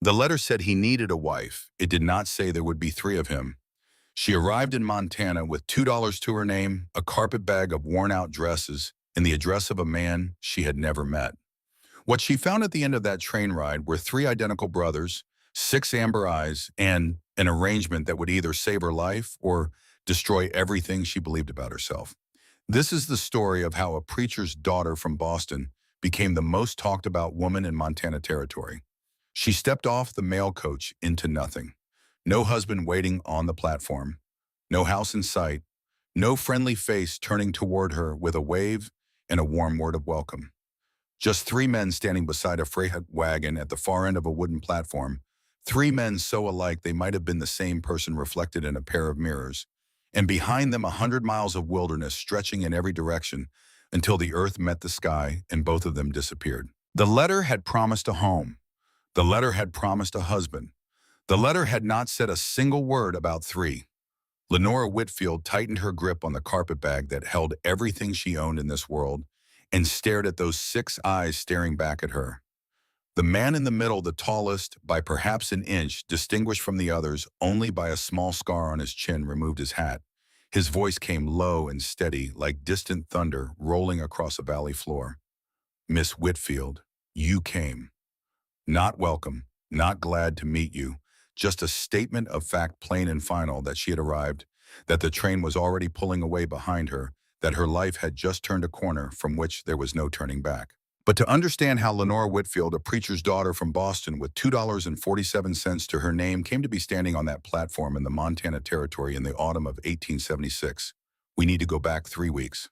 The letter said he needed a wife. It did not say there would be three of him. She arrived in Montana with $2 to her name, a carpet bag of worn-out dresses, and the address of a man she had never met. What she found at the end of that train ride were three identical brothers, six amber eyes, and an arrangement that would either save her life or destroy everything she believed about herself. This is the story of how a preacher's daughter from Boston became the most talked about woman in Montana territory. She stepped off the mail coach into nothing. No husband waiting on the platform, no house in sight, no friendly face turning toward her with a wave and a warm word of welcome. Just three men standing beside a freight wagon at the far end of a wooden platform, three men so alike they might have been the same person reflected in a pair of mirrors, and behind them 100 miles of wilderness stretching in every direction until the earth met the sky and both of them disappeared. The letter had promised a home. The letter had promised a husband. The letter had not said a single word about three. Lenora Whitfield tightened her grip on the carpet bag that held everything she owned in this world and stared at those six eyes staring back at her. The man in the middle, the tallest by perhaps an inch, distinguished from the others only by a small scar on his chin, removed his hat. His voice came low and steady, like distant thunder rolling across a valley floor. "Miss Whitfield, you came. Not welcome, not glad to meet you, just a statement of fact plain and final that she had arrived, that the train was already pulling away behind her, that her life had just turned a corner from which there was no turning back." But to understand how Lenora Whitfield, a preacher's daughter from Boston with $2.47 to her name, came to be standing on that platform in the Montana Territory in the autumn of 1876, we need to go back 3 weeks.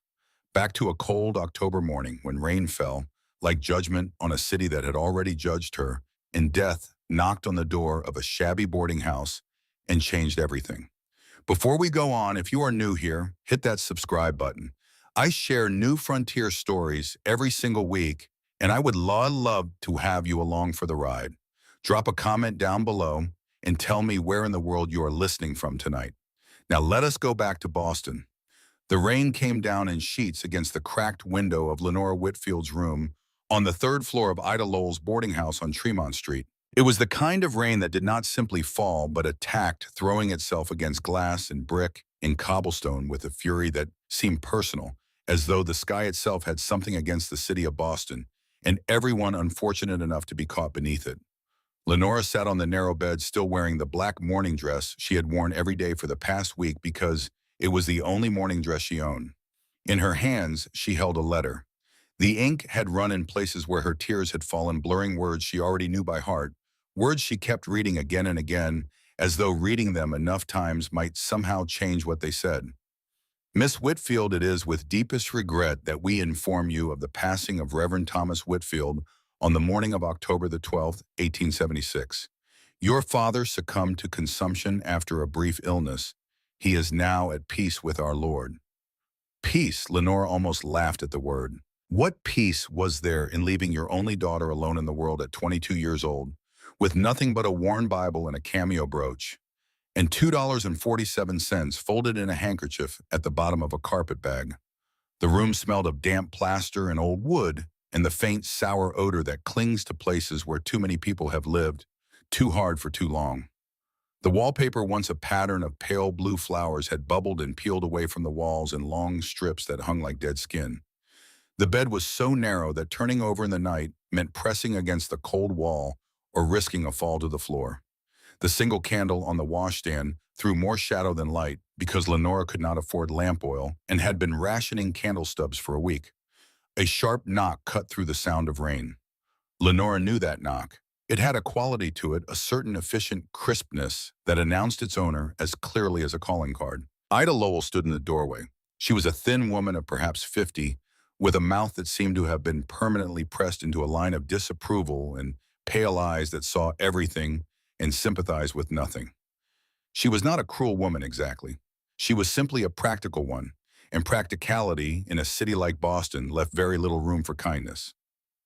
Back to a cold October morning when rain fell, like judgment on a city that had already judged her, and death knocked on the door of a shabby boarding house and changed everything. Before we go on, if you are new here, hit that subscribe button. I share new frontier stories every single week, and I would love to have you along for the ride. Drop a comment down below and tell me where in the world you are listening from tonight. Now let us go back to Boston. The rain came down in sheets against the cracked window of Lenora Whitfield's room on the third floor of Ida Lowell's boarding house on Tremont Street. It was the kind of rain that did not simply fall, but attacked, throwing itself against glass and brick and cobblestone with a fury that seemed personal, as though the sky itself had something against the city of Boston, and everyone unfortunate enough to be caught beneath it. Lenora sat on the narrow bed, still wearing the black morning dress she had worn every day for the past week because it was the only morning dress she owned. In her hands, she held a letter. The ink had run in places where her tears had fallen, blurring words she already knew by heart, words she kept reading again and again, as though reading them enough times might somehow change what they said. "Miss Whitfield, it is with deepest regret that we inform you of the passing of Reverend Thomas Whitfield on the morning of October the 12th, 1876. Your father succumbed to consumption after a brief illness. He is now at peace with our Lord." Peace, Lenora almost laughed at the word. What peace was there in leaving your only daughter alone in the world at 22 years old, with nothing but a worn Bible and a cameo brooch, and $2.47 folded in a handkerchief at the bottom of a carpet bag? The room smelled of damp plaster and old wood, and the faint, sour odor that clings to places where too many people have lived, too hard for too long. The wallpaper, once a pattern of pale blue flowers, had bubbled and peeled away from the walls in long strips that hung like dead skin. The bed was so narrow that turning over in the night meant pressing against the cold wall or risking a fall to the floor. The single candle on the washstand threw more shadow than light because Lenora could not afford lamp oil and had been rationing candle stubs for a week. A sharp knock cut through the sound of rain. Lenora knew that knock. It had a quality to it, a certain efficient crispness that announced its owner as clearly as a calling card. Ida Lowell stood in the doorway. She was a thin woman of perhaps 50, with a mouth that seemed to have been permanently pressed into a line of disapproval and pale eyes that saw everything and sympathized with nothing. She was not a cruel woman exactly. She was simply a practical one, and practicality in a city like Boston left very little room for kindness.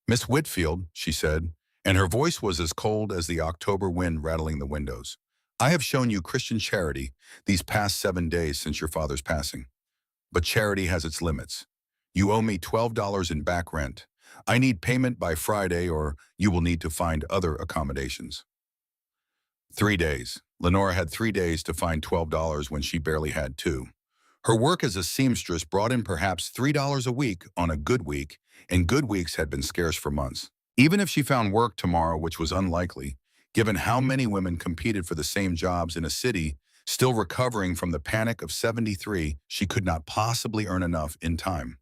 "Miss Whitfield," she said, and her voice was as cold as the October wind rattling the windows, "I have shown you Christian charity these past 7 days since your father's passing. But charity has its limits. You owe me $12 in back rent. I need payment by Friday, or you will need to find other accommodations." 3 days. Lenora had 3 days to find $12 when she barely had two. Her work as a seamstress brought in perhaps $3 a week on a good week, and good weeks had been scarce for months. Even if she found work tomorrow, which was unlikely, given how many women competed for the same jobs in a city still recovering from the panic of '73, she could not possibly earn enough in time.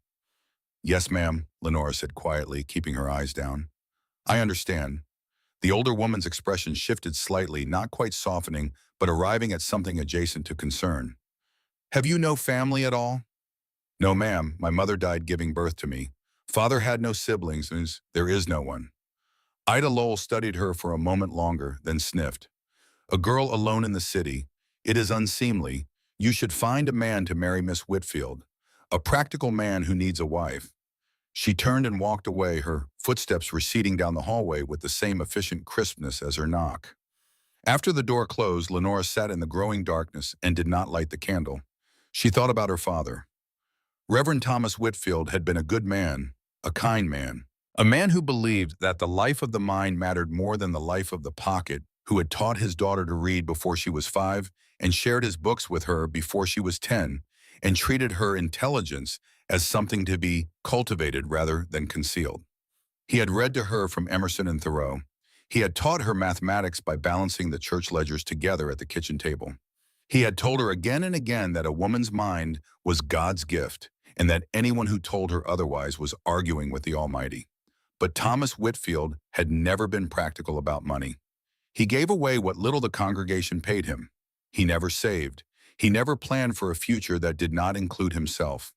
Yes, ma'am, Lenora said quietly, keeping her eyes down. I understand. The older woman's expression shifted slightly, not quite softening, but arriving at something adjacent to concern. Have you no family at all? No, ma'am. My mother died giving birth to me. Father had no siblings, and there is no one. Ida Lowell studied her for a moment longer, then sniffed. A girl alone in the city. It is unseemly. You should find a man to marry Miss Whitfield. A practical man who needs a wife. She turned and walked away, her footsteps receding down the hallway with the same efficient crispness as her knock. After the door closed, Lenora sat in the growing darkness and did not light the candle. She thought about her father. Reverend Thomas Whitfield had been a good man, a kind man, a man who believed that the life of the mind mattered more than the life of the pocket, who had taught his daughter to read before she was 5 and shared his books with her before she was 10, and treated her intelligence as something to be cultivated rather than concealed. He had read to her from Emerson and Thoreau. He had taught her mathematics by balancing the church ledgers together at the kitchen table. He had told her again and again that a woman's mind was God's gift, and that anyone who told her otherwise was arguing with the Almighty. But Thomas Whitfield had never been practical about money. He gave away what little the congregation paid him. He never saved. He never planned for a future that did not include himself.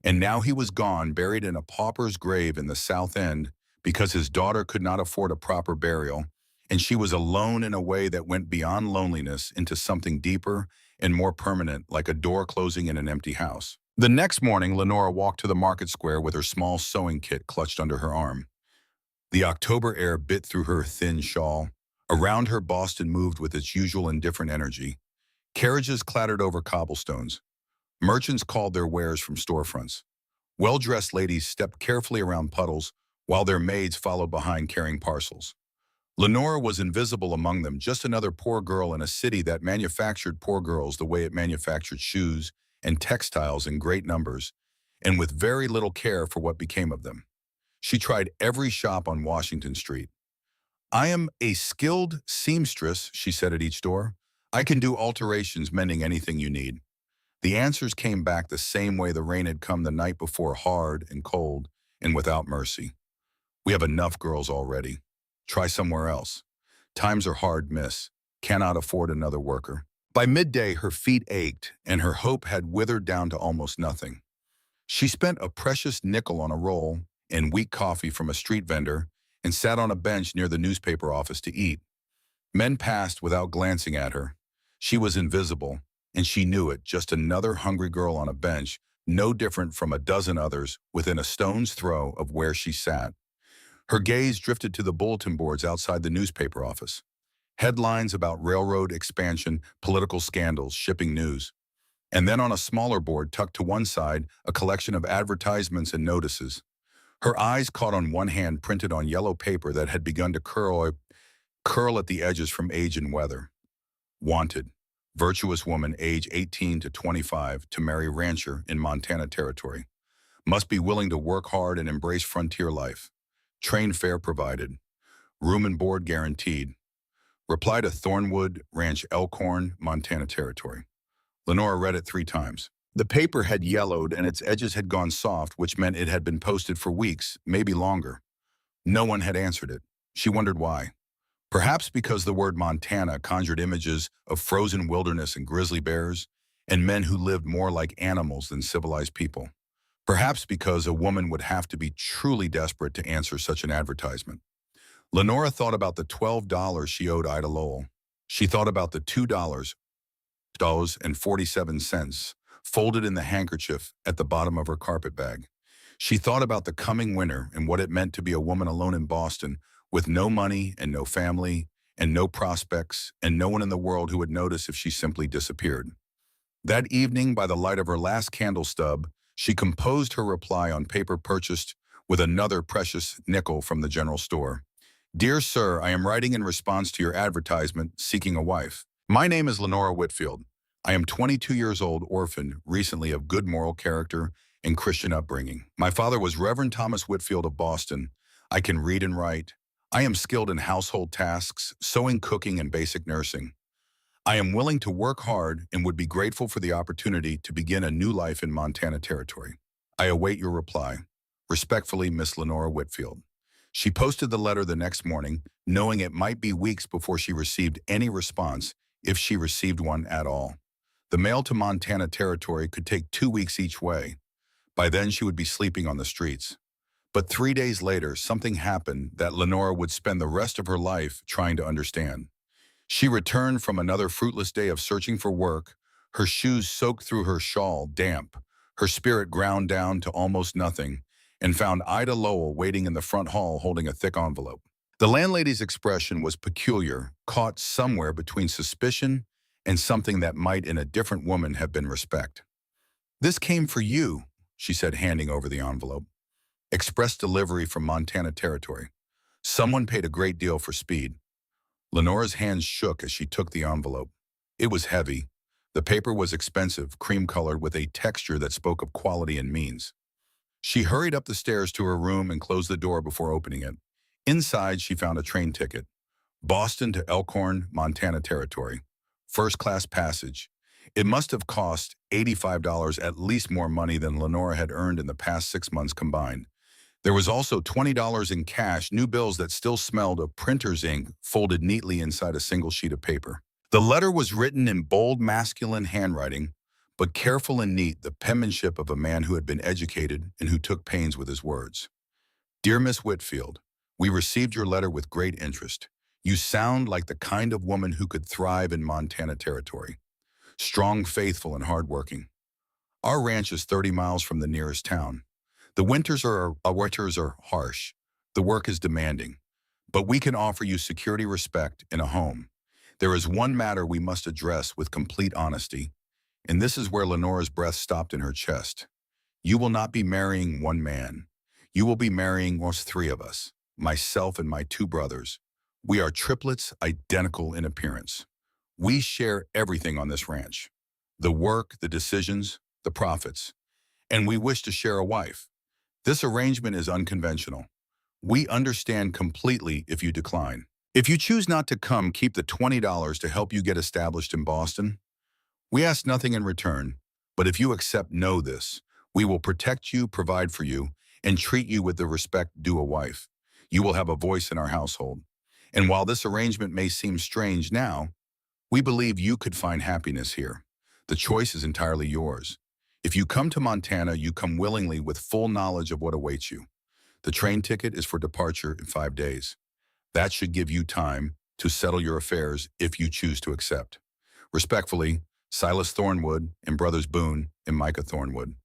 And now he was gone, buried in a pauper's grave in the South End because his daughter could not afford a proper burial, and she was alone in a way that went beyond loneliness into something deeper and more permanent, like a door closing in an empty house. The next morning, Lenora walked to the market square with her small sewing kit clutched under her arm. The October air bit through her thin shawl. Around her, Boston moved with its usual indifferent energy. Carriages clattered over cobblestones. Merchants called their wares from storefronts. Well-dressed ladies stepped carefully around puddles, while their maids followed behind carrying parcels. Lenora was invisible among them, just another poor girl in a city that manufactured poor girls the way it manufactured shoes and textiles in great numbers, and with very little care for what became of them. She tried every shop on Washington Street. I am a skilled seamstress, she said at each door. I can do alterations, mending anything you need. The answers came back the same way the rain had come the night before, hard and cold and without mercy. We have enough girls already. Try somewhere else. Times are hard, miss. Cannot afford another worker. By midday, her feet ached and her hope had withered down to almost nothing. She spent a precious nickel on a roll and weak coffee from a street vendor and sat on a bench near the newspaper office to eat. Men passed without glancing at her. She was invisible, and she knew it, just another hungry girl on a bench, no different from a dozen others within a stone's throw of where she sat. Her gaze drifted to the bulletin boards outside the newspaper office. Headlines about railroad expansion, political scandals, shipping news. And then on a smaller board tucked to one side, a collection of advertisements and notices. Her eyes caught on one hand printed on yellow paper that had begun to curl at the edges from age and weather. Wanted. Virtuous woman, age 18 to 25, to marry rancher in Montana Territory. Must be willing to work hard and embrace frontier life. Train fare provided. Room and board guaranteed. Reply to Thornwood Ranch, Elkhorn, Montana Territory. Lenora read it 3 times. The paper had yellowed and its edges had gone soft, which meant it had been posted for weeks, maybe longer. No one had answered it. She wondered why. Perhaps because the word Montana conjured images of frozen wilderness and grizzly bears, and men who lived more like animals than civilized people. Perhaps because a woman would have to be truly desperate to answer such an advertisement. Lenora thought about the $12 she owed Ida Lowell. She thought about the $2.47 folded in the handkerchief at the bottom of her carpet bag. She thought about the coming winter and what it meant to be a woman alone in Boston, with no money and no family and no prospects and no one in the world who would notice if she simply disappeared. That evening, by the light of her last candle stub, she composed her reply on paper purchased with another precious nickel from the general store. Dear sir, I am writing in response to your advertisement seeking a wife. My name is Lenora Whitfield. I am 22 years old, orphan, recently of good moral character and Christian upbringing. My father was Reverend Thomas Whitfield of Boston. I can read and write. I am skilled in household tasks, sewing, cooking, and basic nursing. I am willing to work hard and would be grateful for the opportunity to begin a new life in Montana Territory. I await your reply. Respectfully, Miss Lenora Whitfield. She posted the letter the next morning, knowing it might be weeks before she received any response, if she received one at all. The mail to Montana Territory could take 2 weeks each way. By then, she would be sleeping on the streets. But 3 days later, something happened that Lenora would spend the rest of her life trying to understand. She returned from another fruitless day of searching for work, her shoes soaked through her shawl, damp, her spirit ground down to almost nothing, and found Ida Lowell waiting in the front hall holding a thick envelope. The landlady's expression was peculiar, caught somewhere between suspicion and something that might in a different woman have been respect. "This came for you," she said, handing over the envelope. "Express delivery from Montana Territory. Someone paid a great deal for speed." Lenora's hands shook as she took the envelope. It was heavy. The paper was expensive, cream-colored, with a texture that spoke of quality and means. She hurried up the stairs to her room and closed the door before opening it. Inside, she found a train ticket. Boston to Elkhorn, Montana Territory. First-class passage. It must have cost $85, at least more money than Lenora had earned in the past 6 months combined. There was also $20 in cash, new bills that still smelled of printer's ink, folded neatly inside a single sheet of paper. The letter was written in bold, masculine handwriting, but careful and neat, the penmanship of a man who had been educated and who took pains with his words. "Dear Miss Whitfield, we received your letter with great interest. You sound like the kind of woman who could thrive in Montana Territory. Strong, faithful, and hardworking. Our ranch is 30 miles from the nearest town. The winters are harsh. The work is demanding. But we can offer you security, respect, and a home. There is one matter we must address with complete honesty, and this is where Lenora's breath stopped in her chest. You will not be marrying one man. You will be marrying us, three of us, myself and my two brothers. We are triplets, identical in appearance. We share everything on this ranch. The work, the decisions, the profits. And we wish to share a wife. This arrangement is unconventional. We understand completely if you decline. If you choose not to come, keep the $20 to help you get established in Boston. We ask nothing in return, but if you accept, know this. We will protect you, provide for you, and treat you with the respect due a wife. You will have a voice in our household. And while this arrangement may seem strange now, we believe you could find happiness here. The choice is entirely yours. If you come to Montana, you come willingly with full knowledge of what awaits you. The train ticket is for departure in 5 days. That should give you time to settle your affairs if you choose to accept. Respectfully, Silas Thornwood and brothers Boone and Micah Thornwood.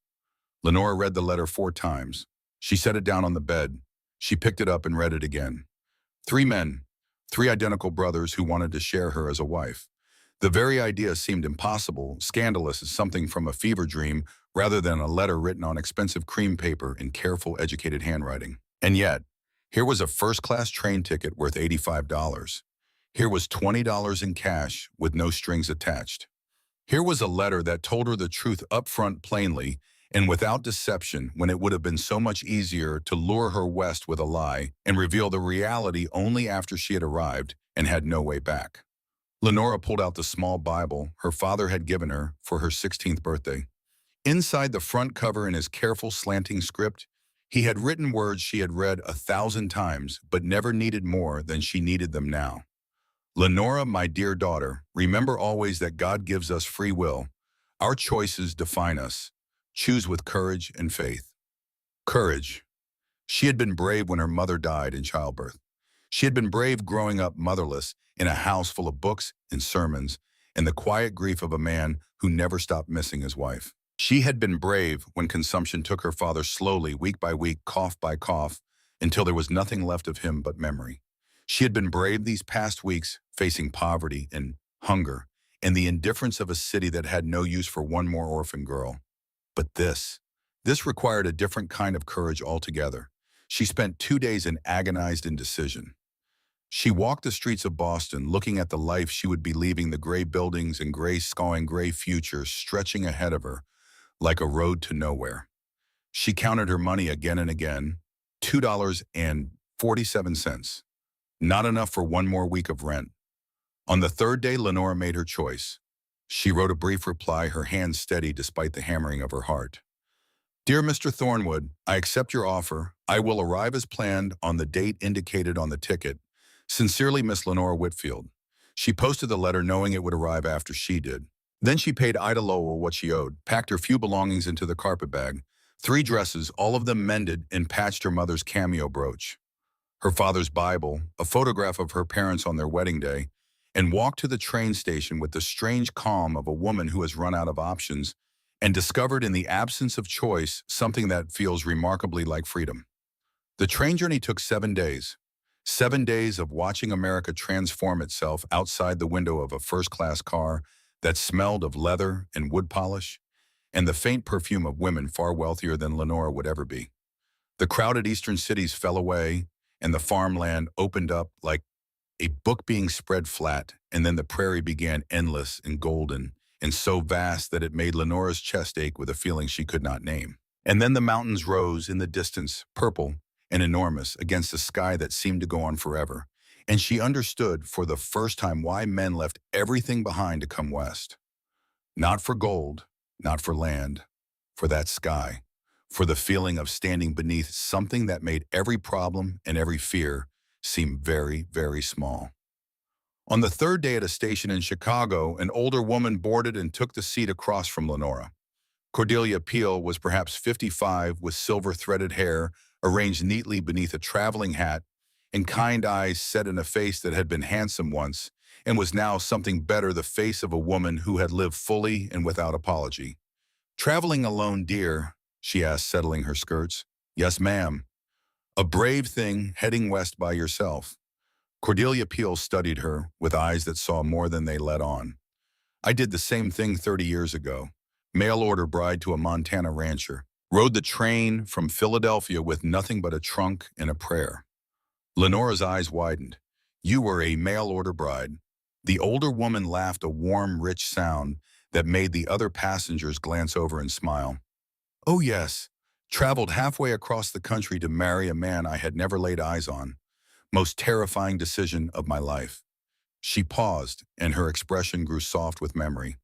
Lenora read the letter 4 times. She set it down on the bed. She picked it up and read it again. 3 men, 3 identical brothers who wanted to share her as a wife. The very idea seemed impossible, scandalous as something from a fever dream, rather than a letter written on expensive cream paper in careful, educated handwriting. And yet, here was a first-class train ticket worth $85. Here was $20 in cash with no strings attached. Here was a letter that told her the truth up front, plainly and without deception, when it would have been so much easier to lure her west with a lie and reveal the reality only after she had arrived and had no way back. Lenora pulled out the small Bible her father had given her for her 16th birthday. Inside the front cover, in his careful slanting script, he had written words she had read 1,000 times but never needed more than she needed them now. "Lenora, my dear daughter, remember always that God gives us free will. Our choices define us. Choose with courage and faith." Courage. She had been brave when her mother died in childbirth. She had been brave growing up motherless in a house full of books and sermons and the quiet grief of a man who never stopped missing his wife. She had been brave when consumption took her father slowly, week by week, cough by cough, until there was nothing left of him but memory. She had been brave these past weeks, facing poverty and hunger and the indifference of a city that had no use for one more orphan girl. But this required a different kind of courage altogether. She spent 2 days in agonized indecision. She walked the streets of Boston, looking at the life she would be leaving, the gray buildings and gray sky and gray future stretching ahead of her like a road to nowhere. She counted her money again and again. $2.47. Not enough for one more week of rent. On the third day, Lenora made her choice. She wrote a brief reply, her hand steady despite the hammering of her heart. Dear Mr. Thornwood, I accept your offer. I will arrive as planned on the date indicated on the ticket. Sincerely, Miss Lenora Whitfield. She posted the letter knowing it would arrive after she did. Then she paid Ida Lowell what she owed, packed her few belongings into the carpet bag, 3 dresses, all of them mended, and patched her mother's cameo brooch, her father's Bible, a photograph of her parents on their wedding day, and walked to the train station with the strange calm of a woman who has run out of options and discovered in the absence of choice something that feels remarkably like freedom. The train journey took 7 days. 7 days of watching America transform itself outside the window of a first-class car that smelled of leather and wood polish, and the faint perfume of women far wealthier than Lenora would ever be. The crowded eastern cities fell away, and the farmland opened up like a book being spread flat, and then the prairie began endless and golden, and so vast that it made Lenora's chest ache with a feeling she could not name. And then the mountains rose in the distance, purple and enormous, against a sky that seemed to go on forever, and she understood for the first time why men left everything behind to come west. Not for gold, not for land, for that sky, for the feeling of standing beneath something that made every problem and every fear seem very, very small. On the third day at a station in Chicago, an older woman boarded and took the seat across from Lenora. Cordelia Peel was perhaps 55, with silver-threaded hair arranged neatly beneath a traveling hat and kind eyes set in a face that had been handsome once and was now something better, the face of a woman who had lived fully and without apology. Traveling alone, dear? She asked, settling her skirts. Yes, ma'am. A brave thing, heading west by yourself. Cordelia Peel studied her with eyes that saw more than they let on. I did the same thing 30 years ago. Mail-order bride to a Montana rancher. Rode the train from Philadelphia with nothing but a trunk and a prayer. Lenora's eyes widened. You were a mail-order bride. The older woman laughed, a warm, rich sound that made the other passengers glance over and smile. Oh yes, traveled halfway across the country to marry a man I had never laid eyes on. Most terrifying decision of my life. She paused, and her expression grew soft with memory.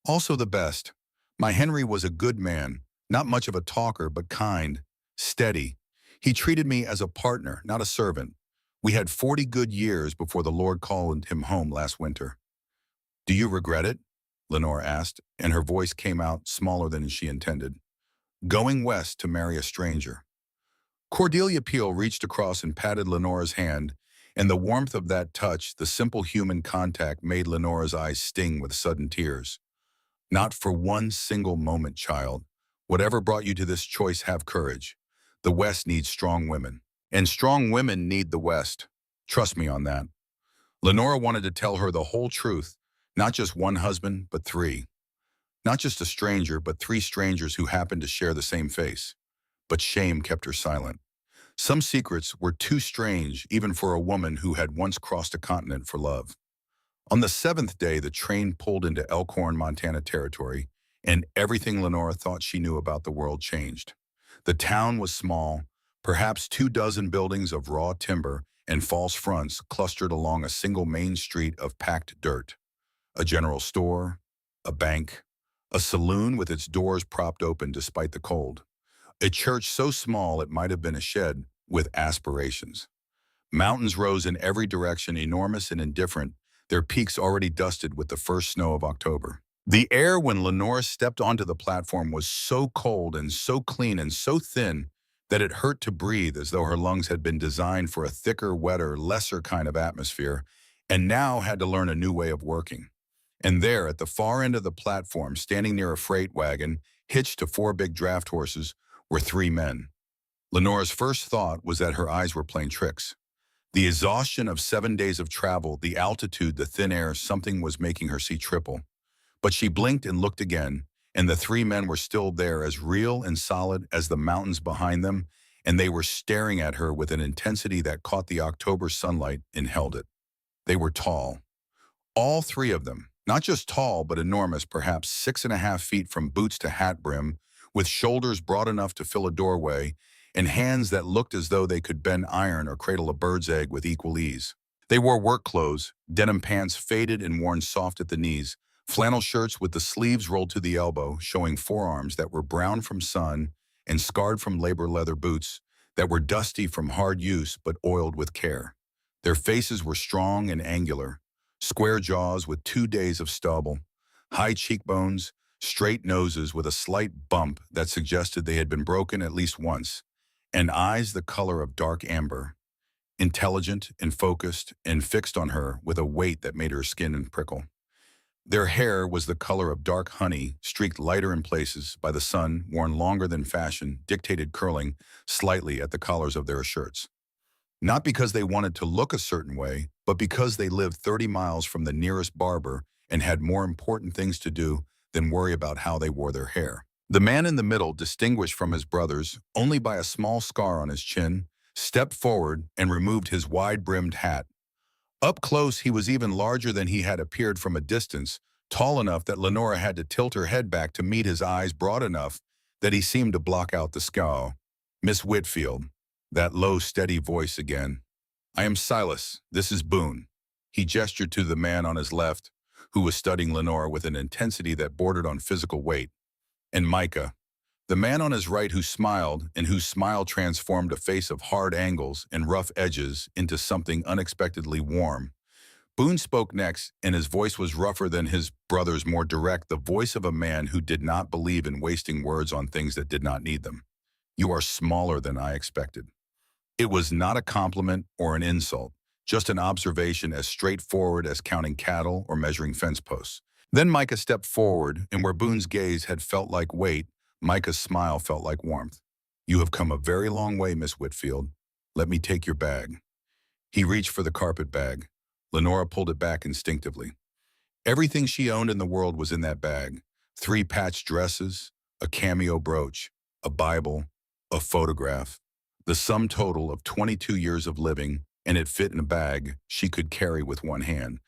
Also the best. My Henry was a good man, not much of a talker, but kind, steady. He treated me as a partner, not a servant. We had 40 good years before the Lord called him home last winter. Do you regret it? Lenora asked, and her voice came out smaller than she intended. Going west to marry a stranger. Cordelia Peel reached across and patted Lenora's hand, and the warmth of that touch, the simple human contact, made Lenora's eyes sting with sudden tears. Not for one single moment, child. Whatever brought you to this choice, have courage. The West needs strong women, and strong women need the West. Trust me on that. Lenora wanted to tell her the whole truth, not just one husband, but 3. Not just a stranger, but 3 strangers who happened to share the same face. But shame kept her silent. Some secrets were too strange even for a woman who had once crossed a continent for love. On the 7th day, the train pulled into Elkhorn, Montana territory, and everything Lenora thought she knew about the world changed. The town was small, perhaps 24 buildings of raw timber and false fronts clustered along a single main street of packed dirt. A general store, a bank, a saloon with its doors propped open despite the cold. A church so small it might have been a shed with aspirations. Mountains rose in every direction, enormous and indifferent, their peaks already dusted with the first snow of October. The air when Lenora stepped onto the platform was so cold and so clean and so thin that it hurt to breathe, as though her lungs had been designed for a thicker, wetter, lesser kind of atmosphere, and now had to learn a new way of working. And there, at the far end of the platform, standing near a freight wagon, hitched to 4 big draft horses, were 3 men. Lenora's first thought was that her eyes were playing tricks. The exhaustion of 7 days of travel, the altitude, the thin air, something was making her see triple. But she blinked and looked again, and the 3 men were still there, as real and solid as the mountains behind them, and they were staring at her with an intensity that caught the October sunlight and held it. They were tall, all three of them, not just tall, but enormous, perhaps 6.5 feet from boots to hat brim, with shoulders broad enough to fill a doorway, and hands that looked as though they could bend iron or cradle a bird's egg with equal ease. They wore work clothes, denim pants faded and worn soft at the knees, flannel shirts with the sleeves rolled to the elbow, showing forearms that were brown from sun, and scarred from labor leather boots that were dusty from hard use but oiled with care. Their faces were strong and angular, square jaws with 2 days of stubble, high cheekbones, straight noses with a slight bump that suggested they had been broken at least once, and eyes the color of dark amber, intelligent and focused and fixed on her with a weight that made her skin prickle. Their hair was the color of dark honey, streaked lighter in places by the sun, worn longer than fashion, dictated curling slightly at the collars of their shirts. Not because they wanted to look a certain way, but because they lived 30 miles from the nearest barber and had more important things to do than worry about how they wore their hair. The man in the middle, distinguished from his brothers only by a small scar on his chin, stepped forward and removed his wide-brimmed hat. Up close, he was even larger than he had appeared from a distance, tall enough that Lenora had to tilt her head back to meet his eyes, broad enough that he seemed to block out the scowl. "Miss Whitfield," that low, steady voice again. "I am Silas. This is Boone." He gestured to the man on his left, who was studying Lenora with an intensity that bordered on physical weight. "And Micah," the man on his right, who smiled, and whose smile transformed a face of hard angles and rough edges into something unexpectedly warm. Boone spoke next, and his voice was rougher than his brother's, more direct, the voice of a man who did not believe in wasting words on things that did not need them. "You are smaller than I expected." It was not a compliment or an insult, just an observation as straightforward as counting cattle or measuring fence posts. Then Micah stepped forward, and where Boone's gaze had felt like weight, Micah's smile felt like warmth. "You have come a very long way, Miss Whitfield. Let me take your bag." He reached for the carpet bag. Lenora pulled it back instinctively. Everything she owned in the world was in that bag. 3 patched dresses, a cameo brooch, a Bible, a photograph. The sum total of 22 years of living, and it fit in a bag she could carry with one hand.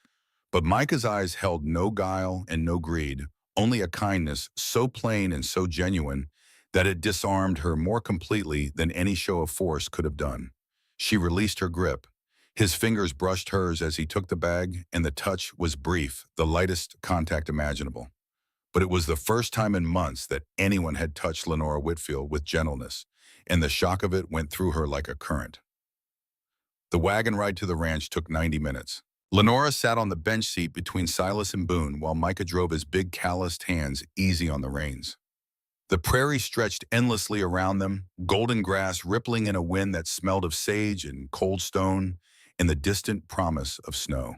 But Micah's eyes held no guile and no greed, only a kindness so plain and so genuine that it disarmed her more completely than any show of force could have done. She released her grip. His fingers brushed hers as he took the bag, and the touch was brief, the lightest contact imaginable. But it was the first time in months that anyone had touched Lenora Whitfield with gentleness, and the shock of it went through her like a current. The wagon ride to the ranch took 90 minutes. Lenora sat on the bench seat between Silas and Boone while Micah drove his big calloused hands easy on the reins. The prairie stretched endlessly around them, golden grass rippling in a wind that smelled of sage and cold stone and the distant promise of snow.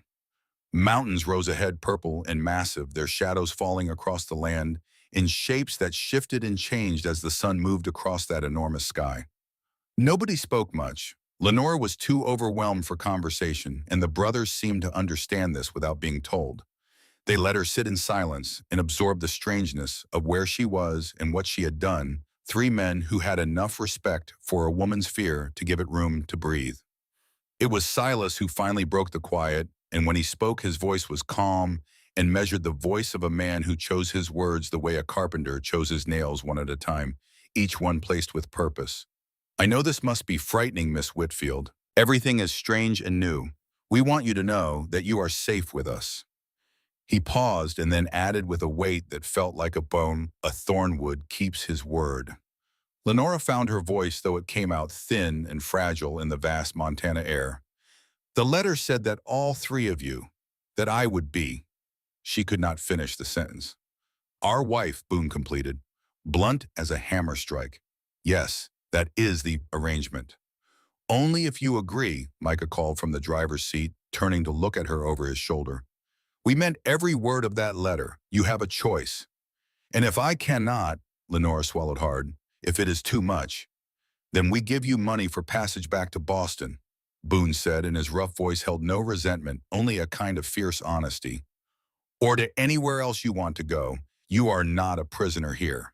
Mountains rose ahead, purple and massive, their shadows falling across the land in shapes that shifted and changed as the sun moved across that enormous sky. Nobody spoke much. Lenora was too overwhelmed for conversation, and the brothers seemed to understand this without being told. They let her sit in silence and absorb the strangeness of where she was and what she had done, 3 men who had enough respect for a woman's fear to give it room to breathe. It was Silas who finally broke the quiet, and when he spoke, his voice was calm and measured, the voice of a man who chose his words the way a carpenter chose his nails, one at a time, each one placed with purpose. "I know this must be frightening, Miss Whitfield. Everything is strange and new. We want you to know that you are safe with us." He paused and then added with a weight that felt like a bone, "A thornwood keeps his word." Lenora found her voice, though it came out thin and fragile in the vast Montana air. "The letter said that all 3 of you, that I would be." She could not finish the sentence. "Our wife," Boone completed, blunt as a hammer strike. "Yes, that is the arrangement." "Only if you agree," Micah called from the driver's seat, turning to look at her over his shoulder. "We meant every word of that letter. You have a choice." "And if I cannot," Lenora swallowed hard, "if it is too much, then we give you money for passage back to Boston," Boone said, and his rough voice held no resentment, only a kind of fierce honesty. "Or to anywhere else you want to go. You are not a prisoner here."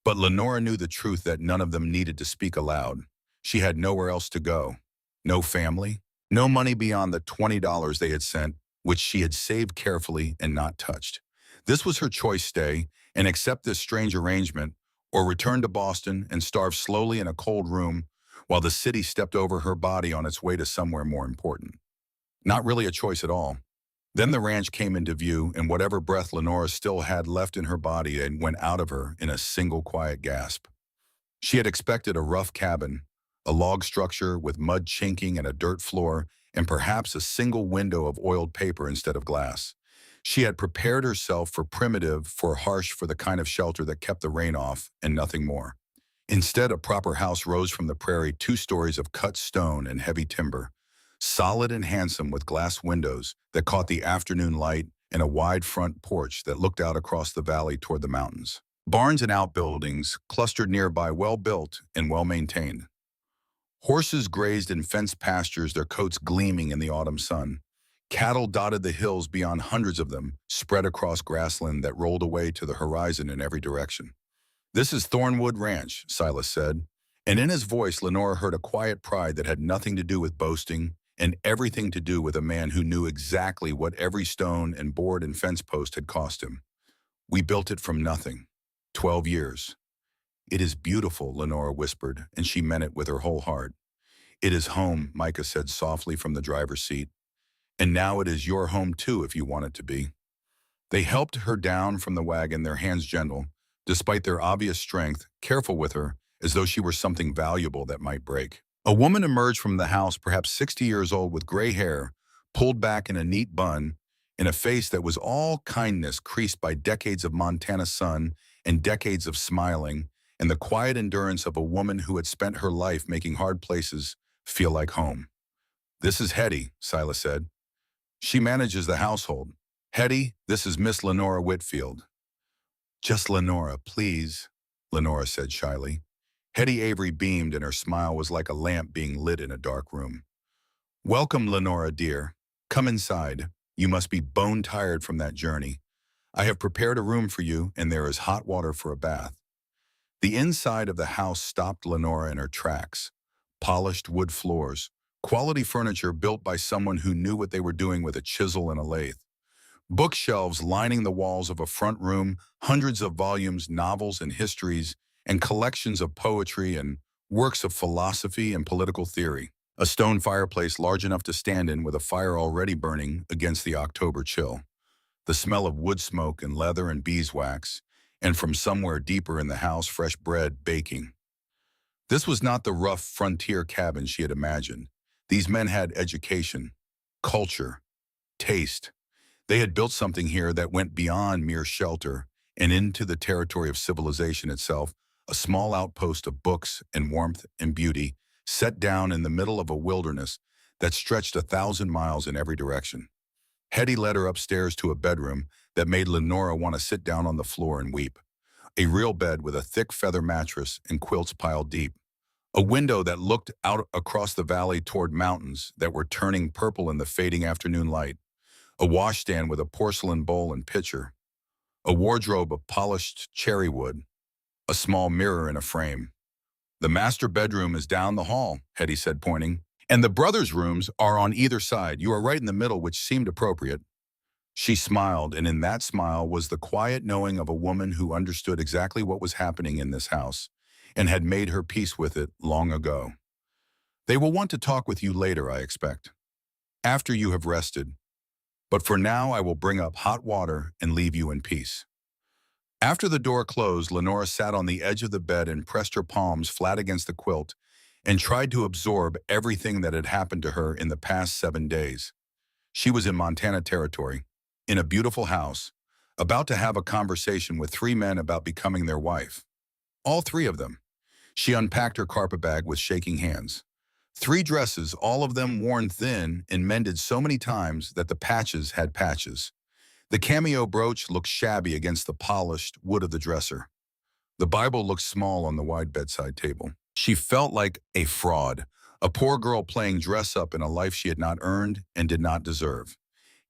But Lenora knew the truth that none of them needed to speak aloud. She had nowhere else to go. No family, no money beyond the $20 they had sent, which she had saved carefully and not touched. This was her choice: stay and accept this strange arrangement, or return to Boston and starve slowly in a cold room while the city stepped over her body on its way to somewhere more important. Not really a choice at all. Then the ranch came into view, and whatever breath Lenora still had left in her body and went out of her in a single quiet gasp. She had expected a rough cabin, a log structure with mud chinking and a dirt floor, and perhaps a single window of oiled paper instead of glass. She had prepared herself for primitive, for harsh, for the kind of shelter that kept the rain off, and nothing more. Instead, a proper house rose from the prairie, 2 stories of cut stone and heavy timber, solid and handsome with glass windows that caught the afternoon light and a wide front porch that looked out across the valley toward the mountains. Barns and outbuildings clustered nearby, well built and well maintained. Horses grazed in fenced pastures, their coats gleaming in the autumn sun. Cattle dotted the hills beyond, hundreds of them, spread across grassland that rolled away to the horizon in every direction. "This is Thornwood Ranch," Silas said, and in his voice Lenora heard a quiet pride that had nothing to do with boasting and everything to do with a man who knew exactly what every stone and board and fence post had cost him. "We built it from nothing. 12 years. "It is beautiful," Lenora whispered, and she meant it with her whole heart. "It is home," Micah said softly from the driver's seat. "And now it is your home too, if you want it to be." They helped her down from the wagon, their hands gentle, despite their obvious strength, careful with her, as though she were something valuable that might break. A woman emerged from the house, perhaps 60 years old, with gray hair, pulled back in a neat bun, in a face that was all kindness, creased by decades of Montana sun and decades of smiling, and the quiet endurance of a woman who had spent her life making hard places feel like home. "This is Hetty," Silas said. "She manages the household. Hetty, this is Miss Lenora Whitfield." "Just Lenora, please," Lenora said shyly. Hetty Avery beamed, and her smile was like a lamp being lit in a dark room. "Welcome, Lenora, dear. Come inside. You must be bone-tired from that journey. I have prepared a room for you, and there is hot water for a bath." The inside of the house stopped Lenora in her tracks. Polished wood floors, quality furniture built by someone who knew what they were doing with a chisel and a lathe. Bookshelves lining the walls of a front room, hundreds of volumes, novels and histories, and collections of poetry and works of philosophy and political theory. A stone fireplace large enough to stand in with a fire already burning against the October chill. The smell of wood smoke and leather and beeswax, and from somewhere deeper in the house, fresh bread baking. This was not the rough frontier cabin she had imagined. These men had education, culture, taste. They had built something here that went beyond mere shelter and into the territory of civilization itself, a small outpost of books and warmth and beauty, set down in the middle of a wilderness that stretched 1,000 miles in every direction. Hetty led her upstairs to a bedroom that made Lenora want to sit down on the floor and weep. A real bed with a thick feather mattress and quilts piled deep. A window that looked out across the valley toward mountains that were turning purple in the fading afternoon light. A washstand with a porcelain bowl and pitcher. A wardrobe of polished cherry wood. A small mirror in a frame. "The master bedroom is down the hall," Hetty said, pointing. "And the brothers' rooms are on either side. You are right in the middle," which seemed appropriate. She smiled, and in that smile was the quiet knowing of a woman who understood exactly what was happening in this house and had made her peace with it long ago. "They will want to talk with you later, I expect. After you have rested. But for now I will bring up hot water and leave you in peace." After the door closed, Lenora sat on the edge of the bed and pressed her palms flat against the quilt and tried to absorb everything that had happened to her in the past 7 days. She was in Montana territory, in a beautiful house, about to have a conversation with 3 men about becoming their wife. All 3 of them. She unpacked her carpetbag with shaking hands. 3 dresses, all of them worn thin and mended so many times that the patches had patches. The cameo brooch looked shabby against the polished wood of the dresser. The Bible looked small on the wide bedside table. She felt like a fraud, a poor girl playing dress-up in a life she had not earned and did not deserve.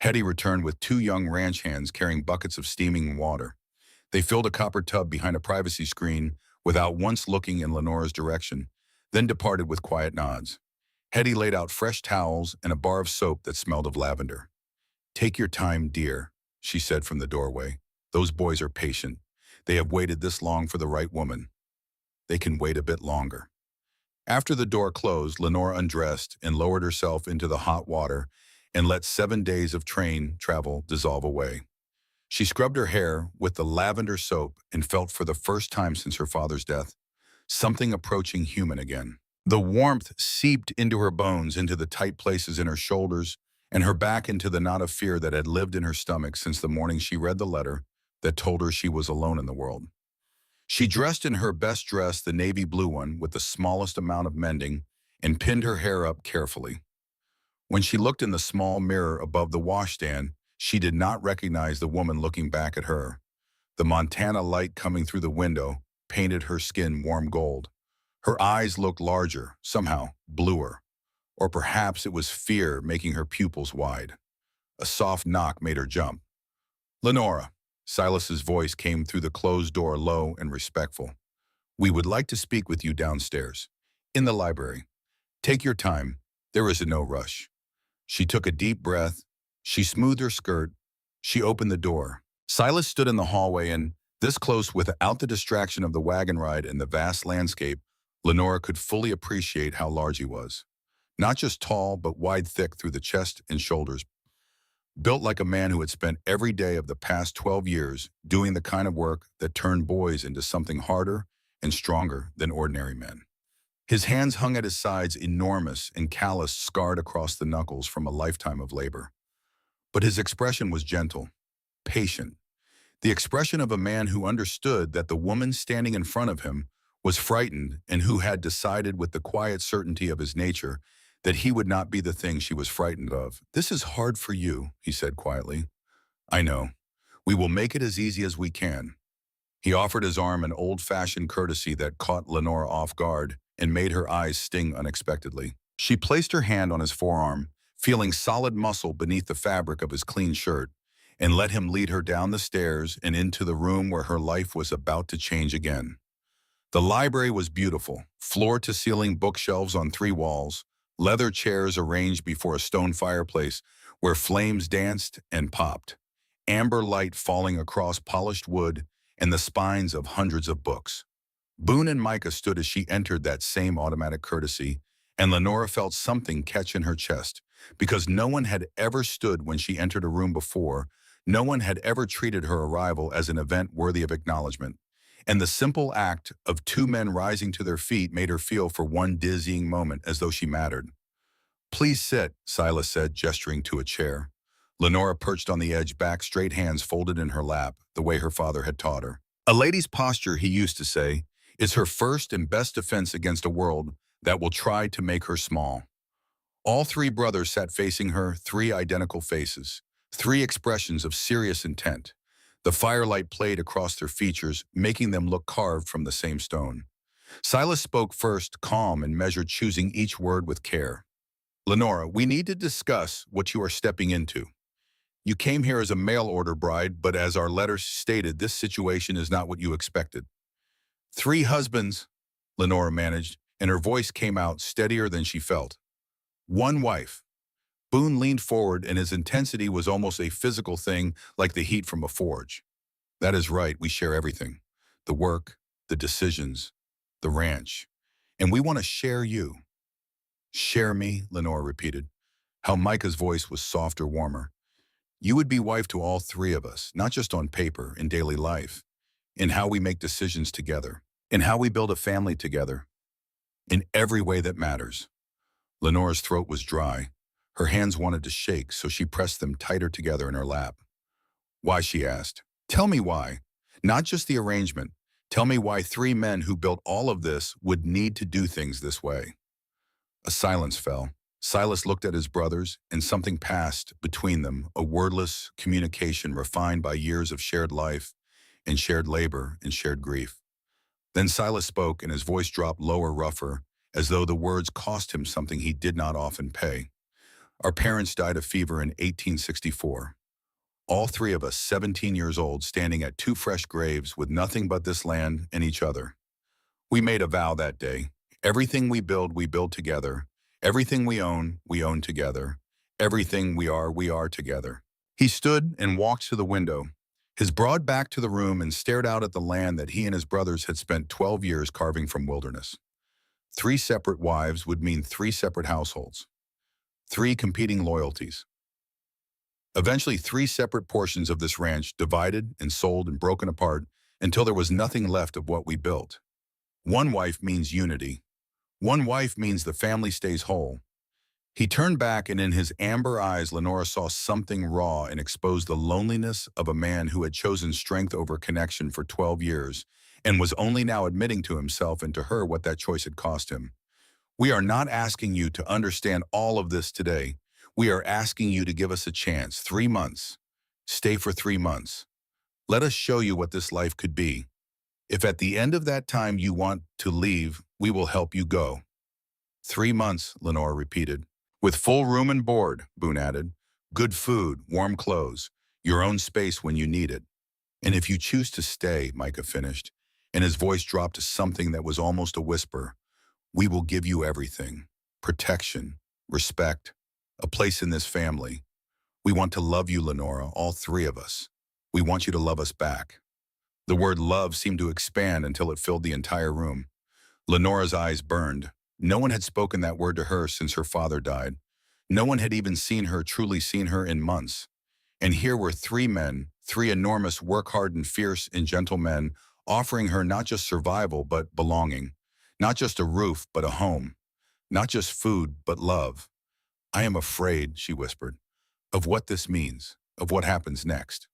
Hetty returned with 2 young ranch hands carrying buckets of steaming water. They filled a copper tub behind a privacy screen without once looking in Lenora's direction. then departed with quiet nods. Hetty laid out fresh towels and a bar of soap that smelled of lavender. "Take your time, dear," she said from the doorway. "Those boys are patient. They have waited this long for the right woman. They can wait a bit longer." After the door closed, Lenore undressed and lowered herself into the hot water and let 7 days of train travel dissolve away. She scrubbed her hair with the lavender soap and felt for the first time since her father's death something approaching human again. The warmth seeped into her bones, into the tight places in her shoulders, and her back into the knot of fear that had lived in her stomach since the morning she read the letter that told her she was alone in the world. She dressed in her best dress, the navy blue one, with the smallest amount of mending, and pinned her hair up carefully. When she looked in the small mirror above the washstand, she did not recognize the woman looking back at her. The Montana light coming through the window painted her skin warm gold. Her eyes looked larger, somehow bluer. Or perhaps it was fear making her pupils wide. A soft knock made her jump. "Lenora." Silas's voice came through the closed door, low and respectful. "We would like to speak with you downstairs, in the library. Take your time. There is no rush." She took a deep breath. She smoothed her skirt. She opened the door. Silas stood in the hallway, and this close, without the distraction of the wagon ride and the vast landscape, Lenora could fully appreciate how large he was. Not just tall, but wide, thick through the chest and shoulders. Built like a man who had spent every day of the past 12 years doing the kind of work that turned boys into something harder and stronger than ordinary men. His hands hung at his sides, enormous and calloused, scarred across the knuckles from a lifetime of labor. But his expression was gentle, patient. The expression of a man who understood that the woman standing in front of him was frightened and who had decided with the quiet certainty of his nature that he would not be the thing she was frightened of. "This is hard for you," he said quietly. "I know. We will make it as easy as we can." He offered his arm, an old-fashioned courtesy that caught Lenora off guard and made her eyes sting unexpectedly. She placed her hand on his forearm, feeling solid muscle beneath the fabric of his clean shirt, and let him lead her down the stairs and into the room where her life was about to change again. The library was beautiful, floor-to-ceiling bookshelves on 3 walls, leather chairs arranged before a stone fireplace where flames danced and popped, amber light falling across polished wood, and the spines of hundreds of books. Boone and Micah stood as she entered, that same automatic courtesy, and Lenora felt something catch in her chest, because no one had ever stood when she entered a room before, no one had ever treated her arrival as an event worthy of acknowledgement, and the simple act of 2 men rising to their feet made her feel for one dizzying moment as though she mattered. "Please sit," Silas said, gesturing to a chair. Lenora perched on the edge, back straight, hands folded in her lap, the way her father had taught her. "A lady's posture," he used to say, "is her first and best defense against a world that will try to make her small." All 3 brothers sat facing her, 3 identical faces, 3 expressions of serious intent. The firelight played across their features, making them look carved from the same stone. Silas spoke first, calm and measured, choosing each word with care. "Lenora, we need to discuss what you are stepping into. You came here as a mail-order bride, but as our letter stated, this situation is not what you expected." "3 husbands," Lenora managed, and her voice came out steadier than she felt. "1 wife." Boone leaned forward, and his intensity was almost a physical thing, like the heat from a forge. "That is right, we share everything. The work, the decisions, the ranch. And we want to share you." "Share me," Lenora repeated. How Micah's voice was softer, warmer. "You would be wife to all 3 of us, not just on paper, in daily life, in how we make decisions together, in how we build a family together, in every way that matters." Lenora's throat was dry. Her hands wanted to shake, so she pressed them tighter together in her lap. "Why?" she asked. "Tell me why. Not just the arrangement. Tell me why 3 men who built all of this would need to do things this way." A silence fell. Silas looked at his brothers, and something passed between them, a wordless communication refined by years of shared life and shared labor and shared grief. Then Silas spoke, and his voice dropped lower, rougher, as though the words cost him something he did not often pay. "Our parents died of fever in 1864. All 3 of us, 17 years old, standing at 2 fresh graves with nothing but this land and each other. We made a vow that day, Everything we build together. Everything we own together. Everything we are together. He stood and walked to the window, his broad back to the room, and stared out at the land that he and his brothers had spent 12 years carving from wilderness. 3 separate wives would mean 3 separate households, 3 competing loyalties. Eventually, 3 separate portions of this ranch divided and sold and broken apart until there was nothing left of what we built. One wife means unity. One wife means the family stays whole. He turned back, and in his amber eyes, Lenora saw something raw and exposed the loneliness of a man who had chosen strength over connection for 12 years and was only now admitting to himself and to her what that choice had cost him. We are not asking you to understand all of this today. We are asking you to give us a chance. 3 months. Stay for 3 months. Let us show you what this life could be. If at the end of that time you want to leave, we will help you go. 3 months, Lenore repeated. With full room and board, Boone added. Good food, warm clothes, your own space when you need it. And if you choose to stay, Micah finished, and his voice dropped to something that was almost a whisper, we will give you everything. Protection, respect, a place in this family. We want to love you, Lenora, all 3 of us. We want you to love us back. The word love seemed to expand until it filled the entire room. Lenora's eyes burned. No one had spoken that word to her since her father died. No one had even truly seen her in months. And here were 3 men, 3 enormous, work-hardened, fierce, and gentle men, offering her not just survival, but belonging. Not just a roof, but a home. Not just food, but love. I am afraid, she whispered, of what this means, of what happens next.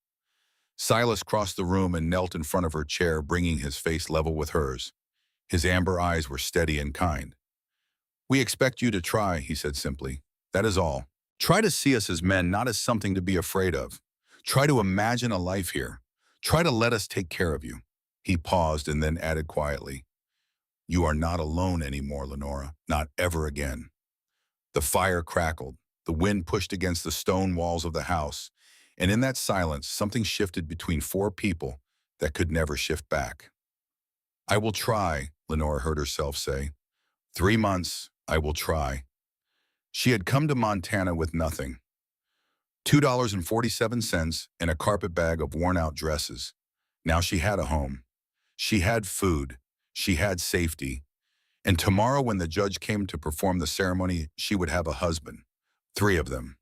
Silas crossed the room and knelt in front of her chair, bringing his face level with hers. His amber eyes were steady and kind. We expect you to try, he said simply. That is all. Try to see us as men, not as something to be afraid of. Try to imagine a life here. Try to let us take care of you. He paused and then added quietly, you are not alone anymore, Lenora, not ever again. The fire crackled. The wind pushed against the stone walls of the house. And in that silence, something shifted between 4 people that could never shift back. I will try, Lenora heard herself say. 3 months, I will try. She had come to Montana with nothing. $2.47 and a carpet bag of worn-out dresses. Now she had a home. She had food. She had safety. And tomorrow when the judge came to perform the ceremony, she would have a husband. 3 of them.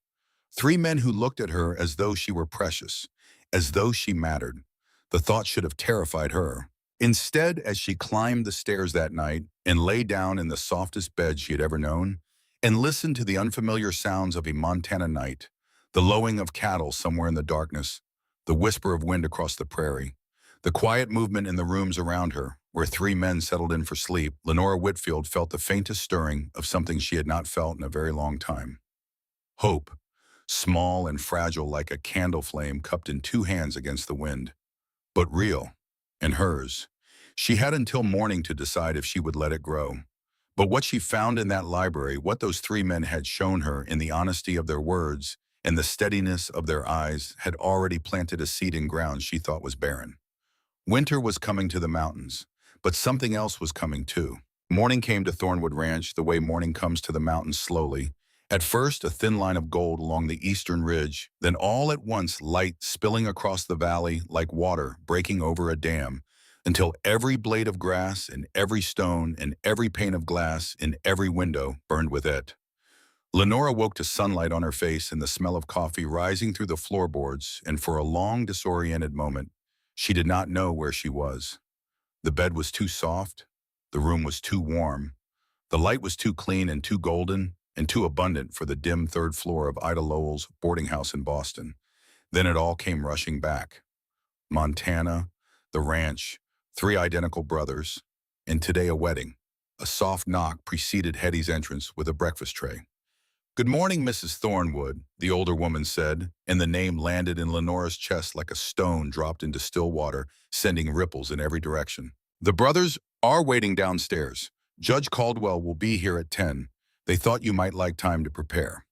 3 men who looked at her as though she were precious, as though she mattered. The thought should have terrified her. Instead, as she climbed the stairs that night and lay down in the softest bed she had ever known, and listened to the unfamiliar sounds of a Montana night, the lowing of cattle somewhere in the darkness, the whisper of wind across the prairie, the quiet movement in the rooms around her, where 3 men settled in for sleep, Lenora Whitfield felt the faintest stirring of something she had not felt in a very long time. Hope, small and fragile like a candle flame cupped in 2 hands against the wind, but real, and hers. She had until morning to decide if she would let it grow. But what she found in that library, what those 3 men had shown her in the honesty of their words and the steadiness of their eyes, had already planted a seed in ground she thought was barren. Winter was coming to the mountains, but something else was coming too. Morning came to Thornwood Ranch the way morning comes to the mountains slowly. At first, a thin line of gold along the eastern ridge, then all at once light spilling across the valley like water breaking over a dam, until every blade of grass and every stone and every pane of glass in every window burned with it. Lenora woke to sunlight on her face and the smell of coffee rising through the floorboards, and for a long, disoriented moment, she did not know where she was. The bed was too soft, the room was too warm, the light was too clean and too golden and too abundant for the dim 3rd floor of Ida Lowell's boarding house in Boston. Then it all came rushing back. Montana, the ranch, 3 identical brothers, and today a wedding. A soft knock preceded Hetty's entrance with a breakfast tray. Good morning, Mrs. Thornwood, the older woman said, and the name landed in Lenora's chest like a stone dropped into still water, sending ripples in every direction. The brothers are waiting downstairs. Judge Caldwell will be here at 10. They thought you might like time to prepare.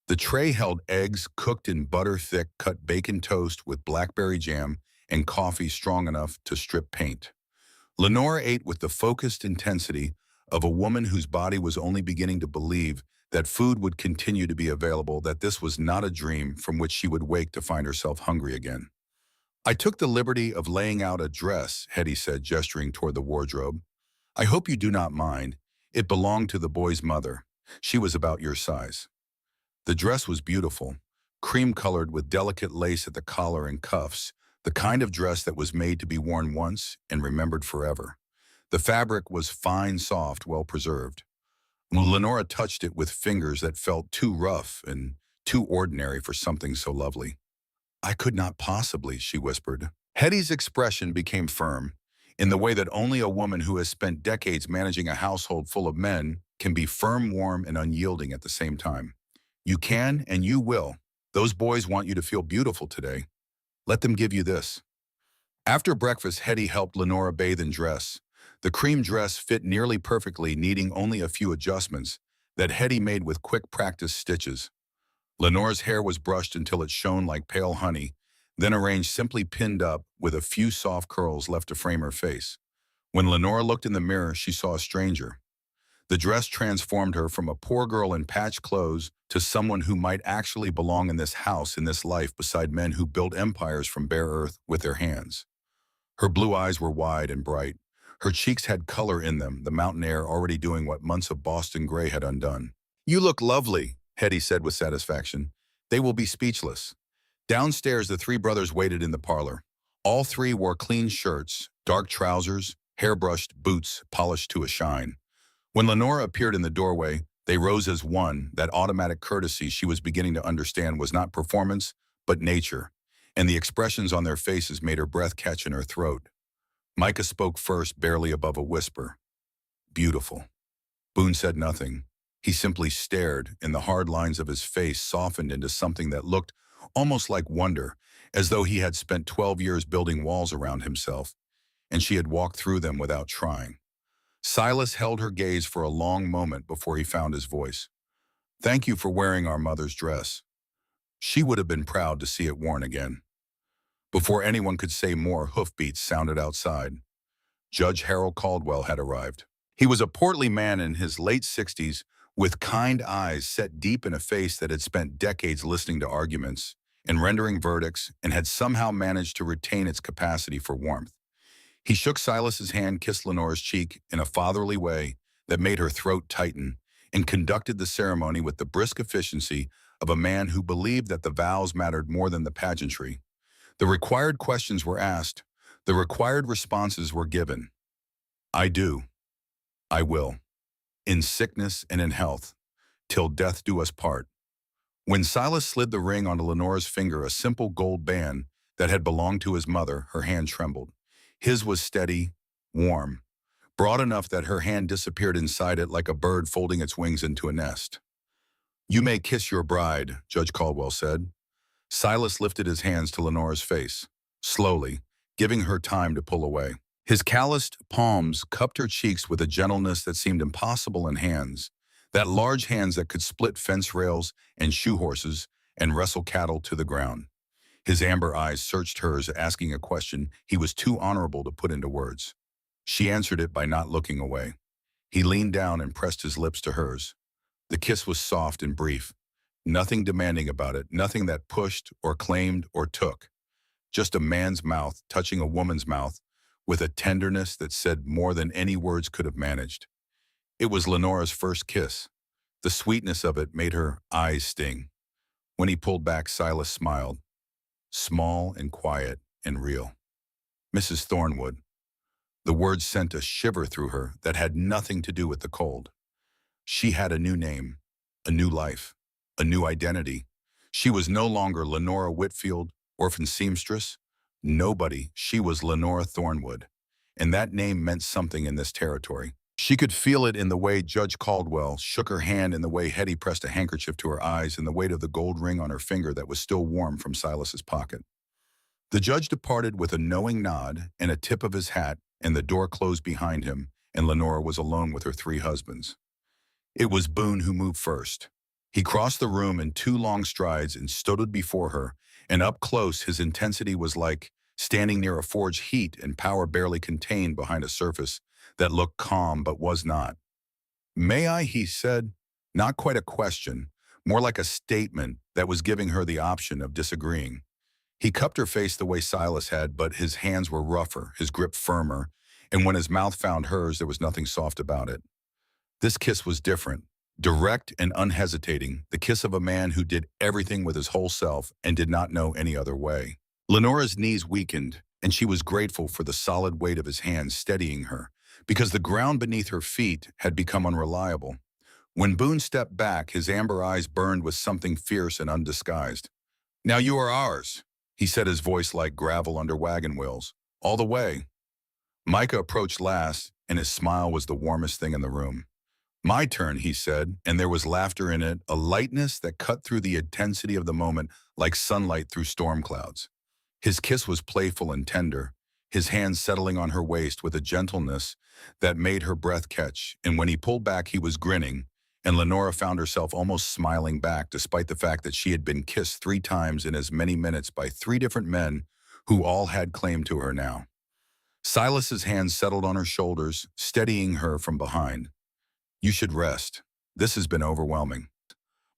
The tray held eggs cooked in butter-thick cut bacon toast with blackberry jam and coffee strong enough to strip paint. Lenora ate with the focused intensity of a woman whose body was only beginning to believe that food would continue to be available, that this was not a dream from which she would wake to find herself hungry again. I took the liberty of laying out a dress, Hetty said, gesturing toward the wardrobe. I hope you do not mind. It belonged to the boy's mother. She was about your size. The dress was beautiful, cream-colored with delicate lace at the collar and cuffs, the kind of dress that was made to be worn once and remembered forever. The fabric was fine, soft, well-preserved. Lenora touched it with fingers that felt too rough and too ordinary for something so lovely. I could not possibly, she whispered. Hetty's expression became firm, in the way that only a woman who has spent decades managing a household full of men can be firm, warm, and unyielding at the same time. You can and you will. Those boys want you to feel beautiful today. Let them give you this. After breakfast, Hetty helped Lenora bathe and dress. The cream dress fit nearly perfectly, needing only a few adjustments that Hetty made with quick practice stitches. Lenora's hair was brushed until it shone like pale honey, then arranged simply pinned up with a few soft curls left to frame her face. When Lenora looked in the mirror, she saw a stranger. The dress transformed her from a poor girl in patched clothes to someone who might actually belong in this house, in this life, beside men who built empires from bare earth with their hands. Her blue eyes were wide and bright. Her cheeks had color in them, the mountain air already doing what months of Boston gray had undone. You look lovely, Hetty said with satisfaction. They will be speechless. Downstairs, the three brothers waited in the parlor. All three wore clean shirts, dark trousers, hairbrushed boots polished to a shine. When Lenora appeared in the doorway, they rose as one. That automatic courtesy she was beginning to understand was not performance, but nature, and the expressions on their faces made her breath catch in her throat. Micah spoke first, barely above a whisper. Beautiful. Boone said nothing. He simply stared, and the hard lines of his face softened into something that looked almost like wonder, as though he had spent 12 years building walls around himself, and she had walked through them without trying. Silas held her gaze for a long moment before he found his voice. Thank you for wearing our mother's dress. She would have been proud to see it worn again. Before anyone could say more, hoofbeats sounded outside. Judge Harold Caldwell had arrived. He was a portly man in his late 60s, with kind eyes set deep in a face that had spent decades listening to arguments and rendering verdicts and had somehow managed to retain its capacity for warmth. He shook Silas's hand, kissed Lenora's cheek in a fatherly way that made her throat tighten, and conducted the ceremony with the brisk efficiency of a man who believed that the vows mattered more than the pageantry. The required questions were asked. The required responses were given. I do. I will. In sickness and in health, till death do us part. When Silas slid the ring onto Lenora's finger, a simple gold band that had belonged to his mother, her hand trembled. His was steady, warm, broad enough that her hand disappeared inside it like a bird folding its wings into a nest. You may kiss your bride, Judge Caldwell said. Silas lifted his hands to Lenora's face, slowly, giving her time to pull away. His calloused palms cupped her cheeks with a gentleness that seemed impossible in hands, that large hands that could split fence rails and shoe horses and wrestle cattle to the ground. His amber eyes searched hers, asking a question he was too honorable to put into words. She answered it by not looking away. He leaned down and pressed his lips to hers. The kiss was soft and brief, nothing demanding about it, nothing that pushed or claimed or took. Just a man's mouth touching a woman's mouth with a tenderness that said more than any words could have managed. It was Lenora's first kiss. The sweetness of it made her eyes sting. When he pulled back, Silas smiled. Small and quiet and real. Mrs. Thornwood. The words sent a shiver through her that had nothing to do with the cold. She had a new name, a new life, a new identity. She was no longer Lenora Whitfield, orphan seamstress. Nobody. She was Lenora Thornwood. And that name meant something in this territory. She could feel it in the way Judge Caldwell shook her hand, in the way Hetty pressed a handkerchief to her eyes, in the weight of the gold ring on her finger that was still warm from Silas's pocket. The judge departed with a knowing nod and a tip of his hat, and the door closed behind him, and Lenora was alone with her three husbands. It was Boone who moved first. He crossed the room in two long strides and stood before her, and up close his intensity was like standing near a forge, heat and power barely contained behind a surface that looked calm but was not. May I, he said, not quite a question, more like a statement that was giving her the option of disagreeing. He cupped her face the way Silas had, but his hands were rougher, his grip firmer, and when his mouth found hers, there was nothing soft about it. This kiss was different, direct and unhesitating, the kiss of a man who did everything with his whole self and did not know any other way. Lenora's knees weakened, and she was grateful for the solid weight of his hands steadying her, because the ground beneath her feet had become unreliable. When Boone stepped back, his amber eyes burned with something fierce and undisguised. "Now you are ours," he said, his voice like gravel under wagon wheels. "All the way." Micah approached last, and his smile was the warmest thing in the room. "My turn," he said, and there was laughter in it, a lightness that cut through the intensity of the moment like sunlight through storm clouds. His kiss was playful and tender, his hands settling on her waist with a gentleness that made her breath catch, and when he pulled back he was grinning, and Lenora found herself almost smiling back despite the fact that she had been kissed 3 times in as many minutes by 3 different men who all had claim to her now. Silas's hands settled on her shoulders, steadying her from behind. "You should rest. This has been overwhelming."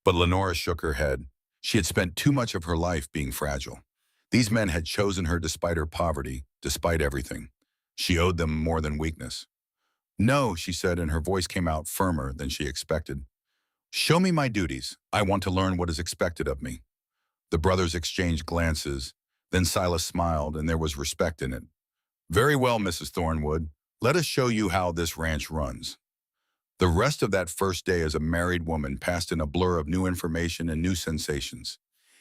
But Lenora shook her head. She had spent too much of her life being fragile. These men had chosen her despite her poverty, despite everything. She owed them more than weakness. "No," she said, and her voice came out firmer than she expected. "Show me my duties. I want to learn what is expected of me." The brothers exchanged glances. Then Silas smiled, and there was respect in it. "Very well, Mrs. Thornwood. Let us show you how this ranch runs." The rest of that first day as a married woman passed in a blur of new information and new sensations.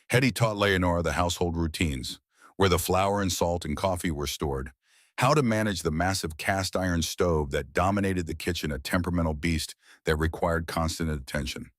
Hetty taught Leonora the household routines, where the flour and salt and coffee were stored, how to manage the massive cast iron stove that dominated the kitchen, a temperamental beast that required constant attention.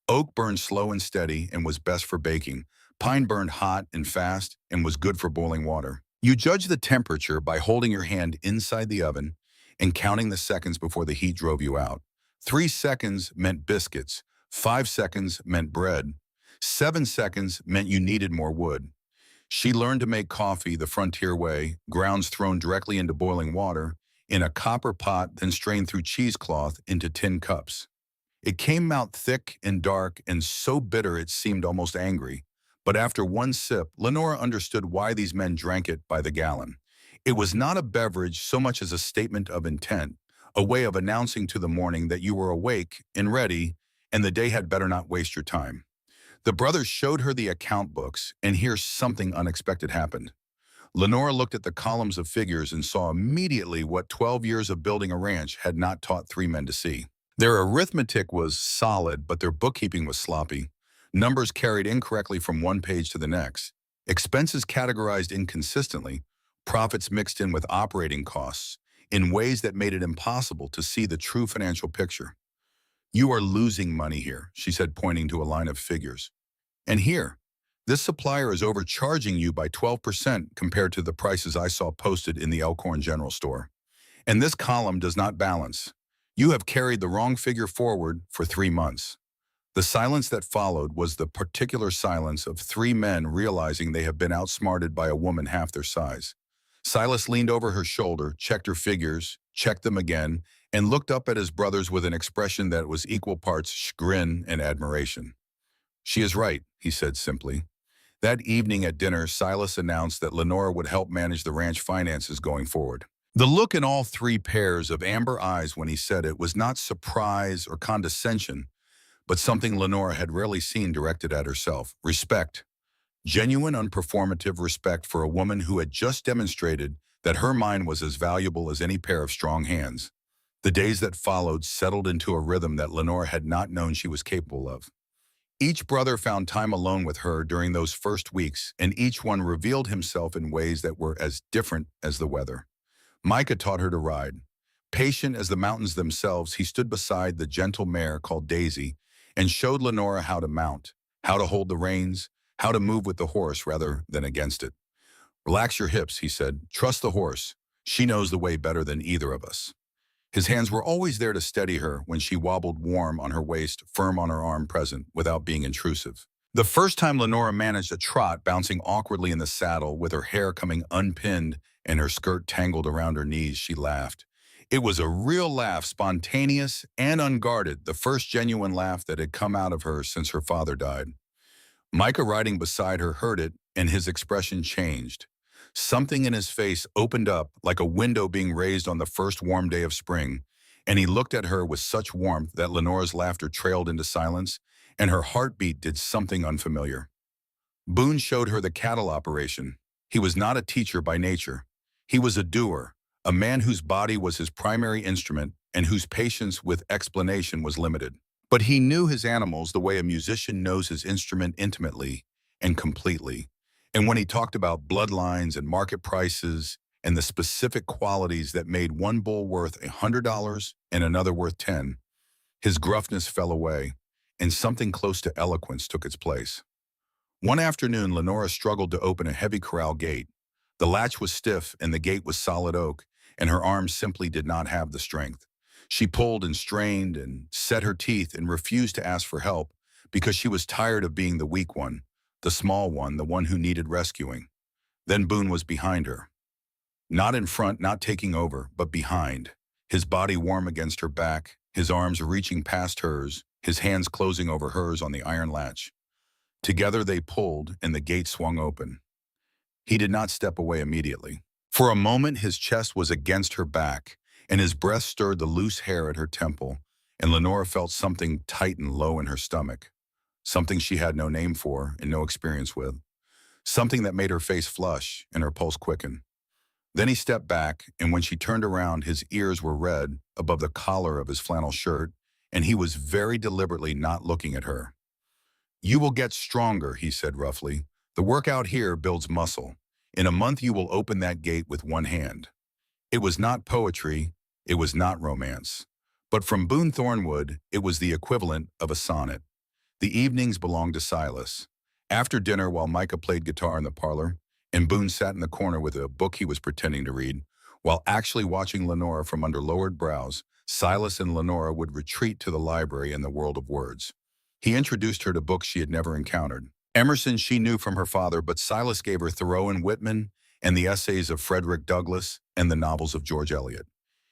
Oak burned slow and steady and was best for baking. Pine burned hot and fast and was good for boiling water. You judge the temperature by holding your hand inside the oven and counting the seconds before the heat drove you out. 3 seconds meant biscuits. 5 seconds meant bread. 7 seconds meant you needed more wood. She learned to make coffee the frontier way, grounds thrown directly into boiling water, in a copper pot, then strained through cheesecloth into tin cups. It came out thick and dark and so bitter it seemed almost angry. But after one sip, Lenora understood why these men drank it by the gallon. It was not a beverage so much as a statement of intent, a way of announcing to the morning that you were awake and ready, and the day had better not waste your time. The brothers showed her the account books, and here something unexpected happened. Lenora looked at the columns of figures and saw immediately what 12 years of building a ranch had not taught 3 men to see. Their arithmetic was solid, but their bookkeeping was sloppy. Numbers carried incorrectly from one page to the next. Expenses categorized inconsistently, profits mixed in with operating costs, in ways that made it impossible to see the true financial picture. "You are losing money here," she said, pointing to a line of figures. "And here, this supplier is overcharging you by 12% compared to the prices I saw posted in the Elkhorn General Store. And this column does not balance. You have carried the wrong figure forward for 3 months." The silence that followed was the particular silence of 3 men realizing they have been outsmarted by a woman half their size. Silas leaned over her shoulder, checked her figures, checked them again, and looked up at his brothers with an expression that was equal parts chagrin and admiration. "She is right," he said simply. That evening at dinner, Silas announced that Lenora would help manage the ranch finances going forward. The look in all 3 pairs of amber eyes when he said it was not surprise or condescension, but something Lenora had rarely seen directed at herself: respect. Genuine, unperformative respect for a woman who had just demonstrated that her mind was as valuable as any pair of strong hands. The days that followed settled into a rhythm that Lenora had not known she was capable of. Each brother found time alone with her during those first weeks, and each one revealed himself in ways that were as different as the weather. Micah taught her to ride. Patient as the mountains themselves, he stood beside the gentle mare called Daisy and showed Lenora how to mount, how to hold the reins, how to move with the horse rather than against it. "Relax your hips," he said. "Trust the horse. She knows the way better than either of us." His hands were always there to steady her when she wobbled, warm on her waist, firm on her arm, present, without being intrusive. The first time Lenora managed a trot, bouncing awkwardly in the saddle with her hair coming unpinned and her skirt tangled around her knees, she laughed. It was a real laugh, spontaneous and unguarded, the first genuine laugh that had come out of her since her father died. Micah, riding beside her, heard it, and his expression changed. Something in his face opened up like a window being raised on the first warm day of spring, and he looked at her with such warmth that Lenora's laughter trailed into silence, and her heartbeat did something unfamiliar. Boone showed her the cattle operation. He was not a teacher by nature. He was a doer, a man whose body was his primary instrument and whose patience with explanation was limited. But he knew his animals the way a musician knows his instrument intimately and completely. And when he talked about bloodlines and market prices and the specific qualities that made one bull worth $100 and another worth 10, his gruffness fell away, and something close to eloquence took its place. One afternoon, Lenora struggled to open a heavy corral gate. The latch was stiff and the gate was solid oak, and her arms simply did not have the strength. She pulled and strained and set her teeth and refused to ask for help because she was tired of being the weak one, the small one, the one who needed rescuing. Then Boone was behind her. Not in front, not taking over, but behind, his body warm against her back, his arms reaching past hers, his hands closing over hers on the iron latch. Together they pulled, and the gate swung open. He did not step away immediately. For a moment, his chest was against her back, and his breath stirred the loose hair at her temple, and Lenora felt something tighten low in her stomach, something she had no name for and no experience with, something that made her face flush and her pulse quicken. Then he stepped back, and when she turned around, his ears were red above the collar of his flannel shirt, and he was very deliberately not looking at her. "You will get stronger," he said roughly. "The work out here builds muscle. In a month you will open that gate with one hand." It was not poetry, it was not romance. But from Boone Thornwood, it was the equivalent of a sonnet. The evenings belonged to Silas. After dinner, while Micah played guitar in the parlor, and Boone sat in the corner with a book he was pretending to read, while actually watching Lenora from under lowered brows, Silas and Lenora would retreat to the library and the world of words. He introduced her to books she had never encountered. Emerson she knew from her father, but Silas gave her Thoreau and Whitman and the essays of Frederick Douglass and the novels of George Eliot.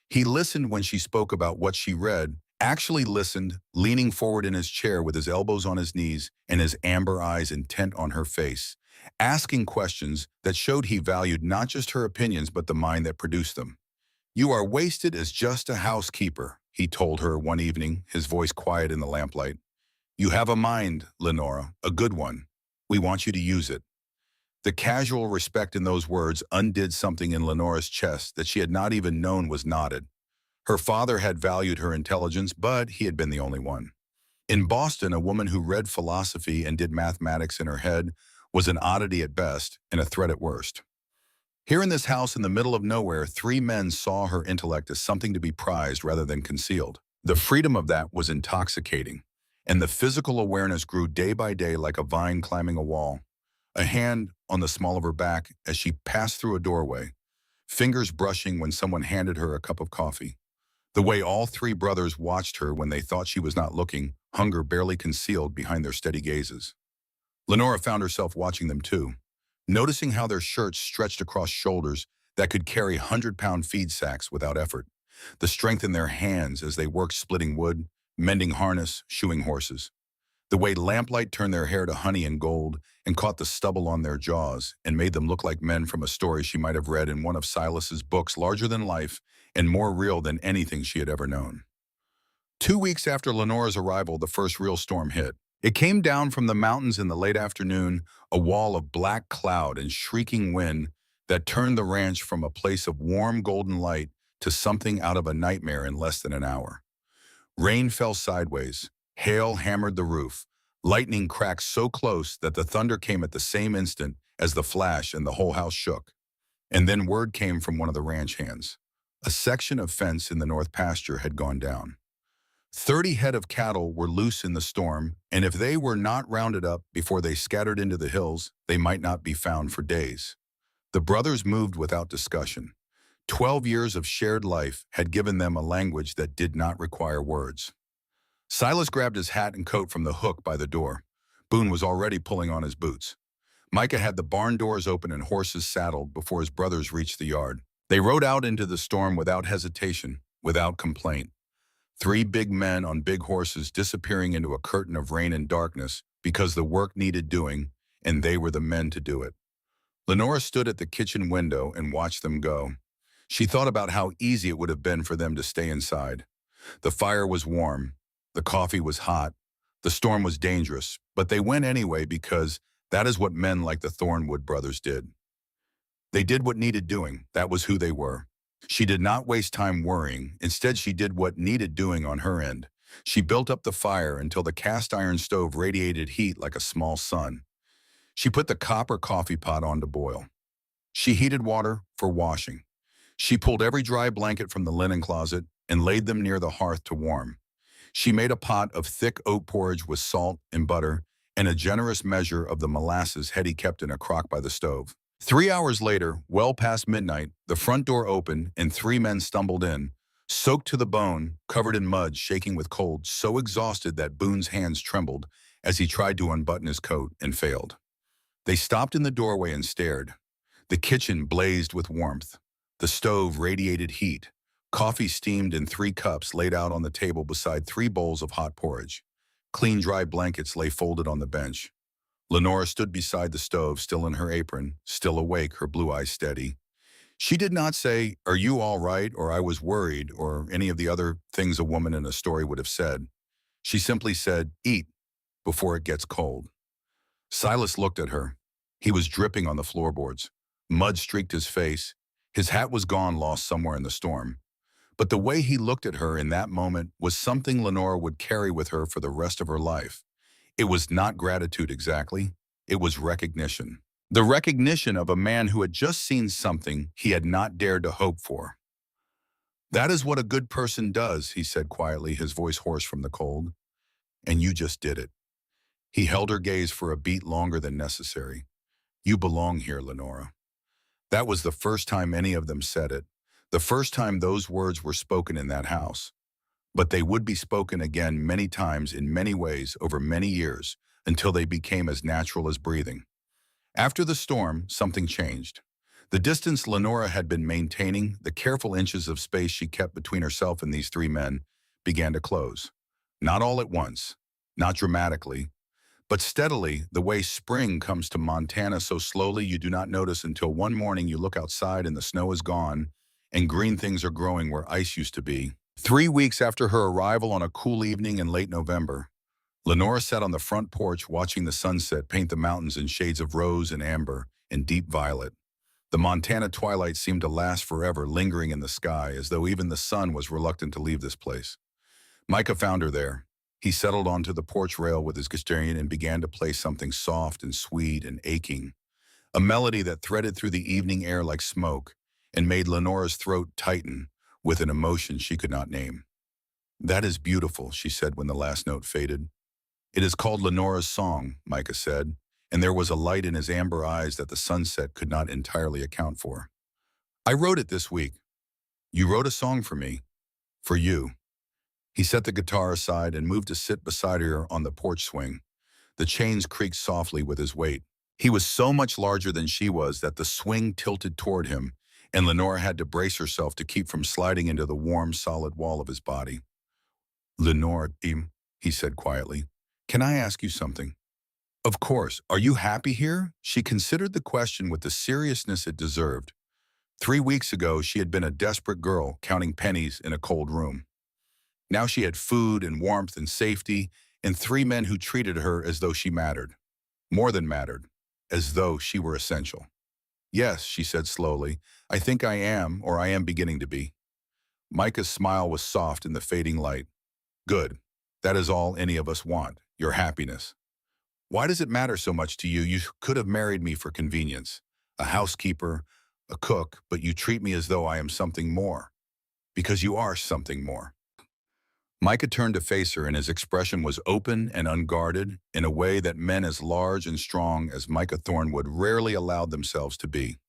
He listened when she spoke about what she read, actually listened, leaning forward in his chair with his elbows on his knees and his amber eyes intent on her face, asking questions that showed he valued not just her opinions but the mind that produced them. "You are wasted as just a housekeeper," he told her one evening, his voice quiet in the lamplight. "You have a mind, Lenora, a good one. We want you to use it." The casual respect in those words undid something in Lenora's chest that she had not even known was knotted. Her father had valued her intelligence, but he had been the only one. In Boston, a woman who read philosophy and did mathematics in her head was an oddity at best and a threat at worst. Here in this house in the middle of nowhere, three men saw her intellect as something to be prized rather than concealed. The freedom of that was intoxicating, and the physical awareness grew day by day like a vine climbing a wall. A hand on the small of her back as she passed through a doorway, fingers brushing when someone handed her a cup of coffee. The way all three brothers watched her when they thought she was not looking, hunger barely concealed behind their steady gazes. Lenora found herself watching them too, noticing how their shirts stretched across shoulders that could carry 100-pound feed sacks without effort, the strength in their hands as they worked splitting wood, mending harness, shoeing horses. The way lamplight turned their hair to honey and gold and caught the stubble on their jaws and made them look like men from a story she might have read in one of Silas's books, larger than life and more real than anything she had ever known. 2 weeks after Lenora's arrival, the first real storm hit. It came down from the mountains in the late afternoon, a wall of black cloud and shrieking wind that turned the ranch from a place of warm golden light to something out of a nightmare in less than an hour. Rain fell sideways. Hail hammered the roof. Lightning cracked so close that the thunder came at the same instant as the flash and the whole house shook. And then word came from one of the ranch hands. A section of fence in the north pasture had gone down. 30 head of cattle were loose in the storm, and if they were not rounded up before they scattered into the hills, they might not be found for days. The brothers moved without discussion. 12 years of shared life had given them a language that did not require words. Silas grabbed his hat and coat from the hook by the door. Boone was already pulling on his boots. Micah had the barn doors open and horses saddled before his brothers reached the yard. They rode out into the storm without hesitation, without complaint. Three big men on big horses disappearing into a curtain of rain and darkness because the work needed doing, and they were the men to do it. Lenora stood at the kitchen window and watched them go. She thought about how easy it would have been for them to stay inside. The fire was warm. The coffee was hot. The storm was dangerous, but they went anyway because that is what men like the Thornwood brothers did. They did what needed doing. That was who they were. She did not waste time worrying. Instead, she did what needed doing on her end. She built up the fire until the cast iron stove radiated heat like a small sun. She put the copper coffee pot on to boil. She heated water for washing. She pulled every dry blanket from the linen closet and laid them near the hearth to warm. She made a pot of thick oat porridge with salt and butter and a generous measure of the molasses Hetty kept in a crock by the stove. 3 hours later, well past midnight, the front door opened and three men stumbled in, soaked to the bone, covered in mud, shaking with cold, so exhausted that Boone's hands trembled as he tried to unbutton his coat and failed. They stopped in the doorway and stared. The kitchen blazed with warmth. The stove radiated heat. Coffee steamed in 3 cups laid out on the table beside 3 bowls of hot porridge. Clean, dry blankets lay folded on the bench. Lenora stood beside the stove, still in her apron, still awake, her blue eyes steady. She did not say, "Are you all right?" or "I was worried," or any of the other things a woman in a story would have said. She simply said, "Eat, before it gets cold." Silas looked at her. He was dripping on the floorboards. Mud streaked his face. His hat was gone, lost somewhere in the storm. But the way he looked at her in that moment was something Lenora would carry with her for the rest of her life. It was not gratitude exactly. It was recognition. The recognition of a man who had just seen something he had not dared to hope for. "That is what a good person does," he said quietly, his voice hoarse from the cold. "And you just did it." He held her gaze for a beat longer than necessary. "You belong here, Lenora." That was the first time any of them said it, the first time those words were spoken in that house. But they would be spoken again many times in many ways over many years until they became as natural as breathing. After the storm, something changed. The distance Lenora had been maintaining, the careful inches of space she kept between herself and these three men, began to close. Not all at once, not dramatically, but steadily, the way spring comes to Montana so slowly you do not notice until one morning you look outside and the snow is gone and green things are growing where ice used to be. 3 weeks after her arrival on a cool evening in late November, Lenora sat on the front porch watching the sunset paint the mountains in shades of rose and amber and deep violet. The Montana twilight seemed to last forever, lingering in the sky, as though even the sun was reluctant to leave this place. Micah found her there. He settled onto the porch rail with his guitar and began to play something soft and sweet and aching, a melody that threaded through the evening air like smoke and made Lenora's throat tighten with an emotion she could not name. "That is beautiful," she said when the last note faded. "It is called Lenora's Song," Micah said, and there was a light in his amber eyes that the sunset could not entirely account for. "I wrote it this week." "You wrote a song for me." "For you." He set the guitar aside and moved to sit beside her on the porch swing. The chains creaked softly with his weight. He was so much larger than she was that the swing tilted toward him, and Lenora had to brace herself to keep from sliding into the warm, solid wall of his body. "Lenora," he said quietly, "can I ask you something?" "Of course. Are you happy here?" She considered the question with the seriousness it deserved. 3 weeks ago, she had been a desperate girl counting pennies in a cold room. Now she had food and warmth and safety, and three men who treated her as though she mattered. More than mattered, as though she were essential. "Yes," she said slowly, "I think I am, or I am beginning to be." Micah's smile was soft in the fading light. "Good. That is all any of us want, your happiness. Why does it matter so much to you? You could have married me for convenience, a housekeeper, a cook, but you treat me as though I am something more, because you are something more." Micah turned to face her, and his expression was open and unguarded in a way that men as large and strong as Micah Thornwood rarely allowed themselves to be.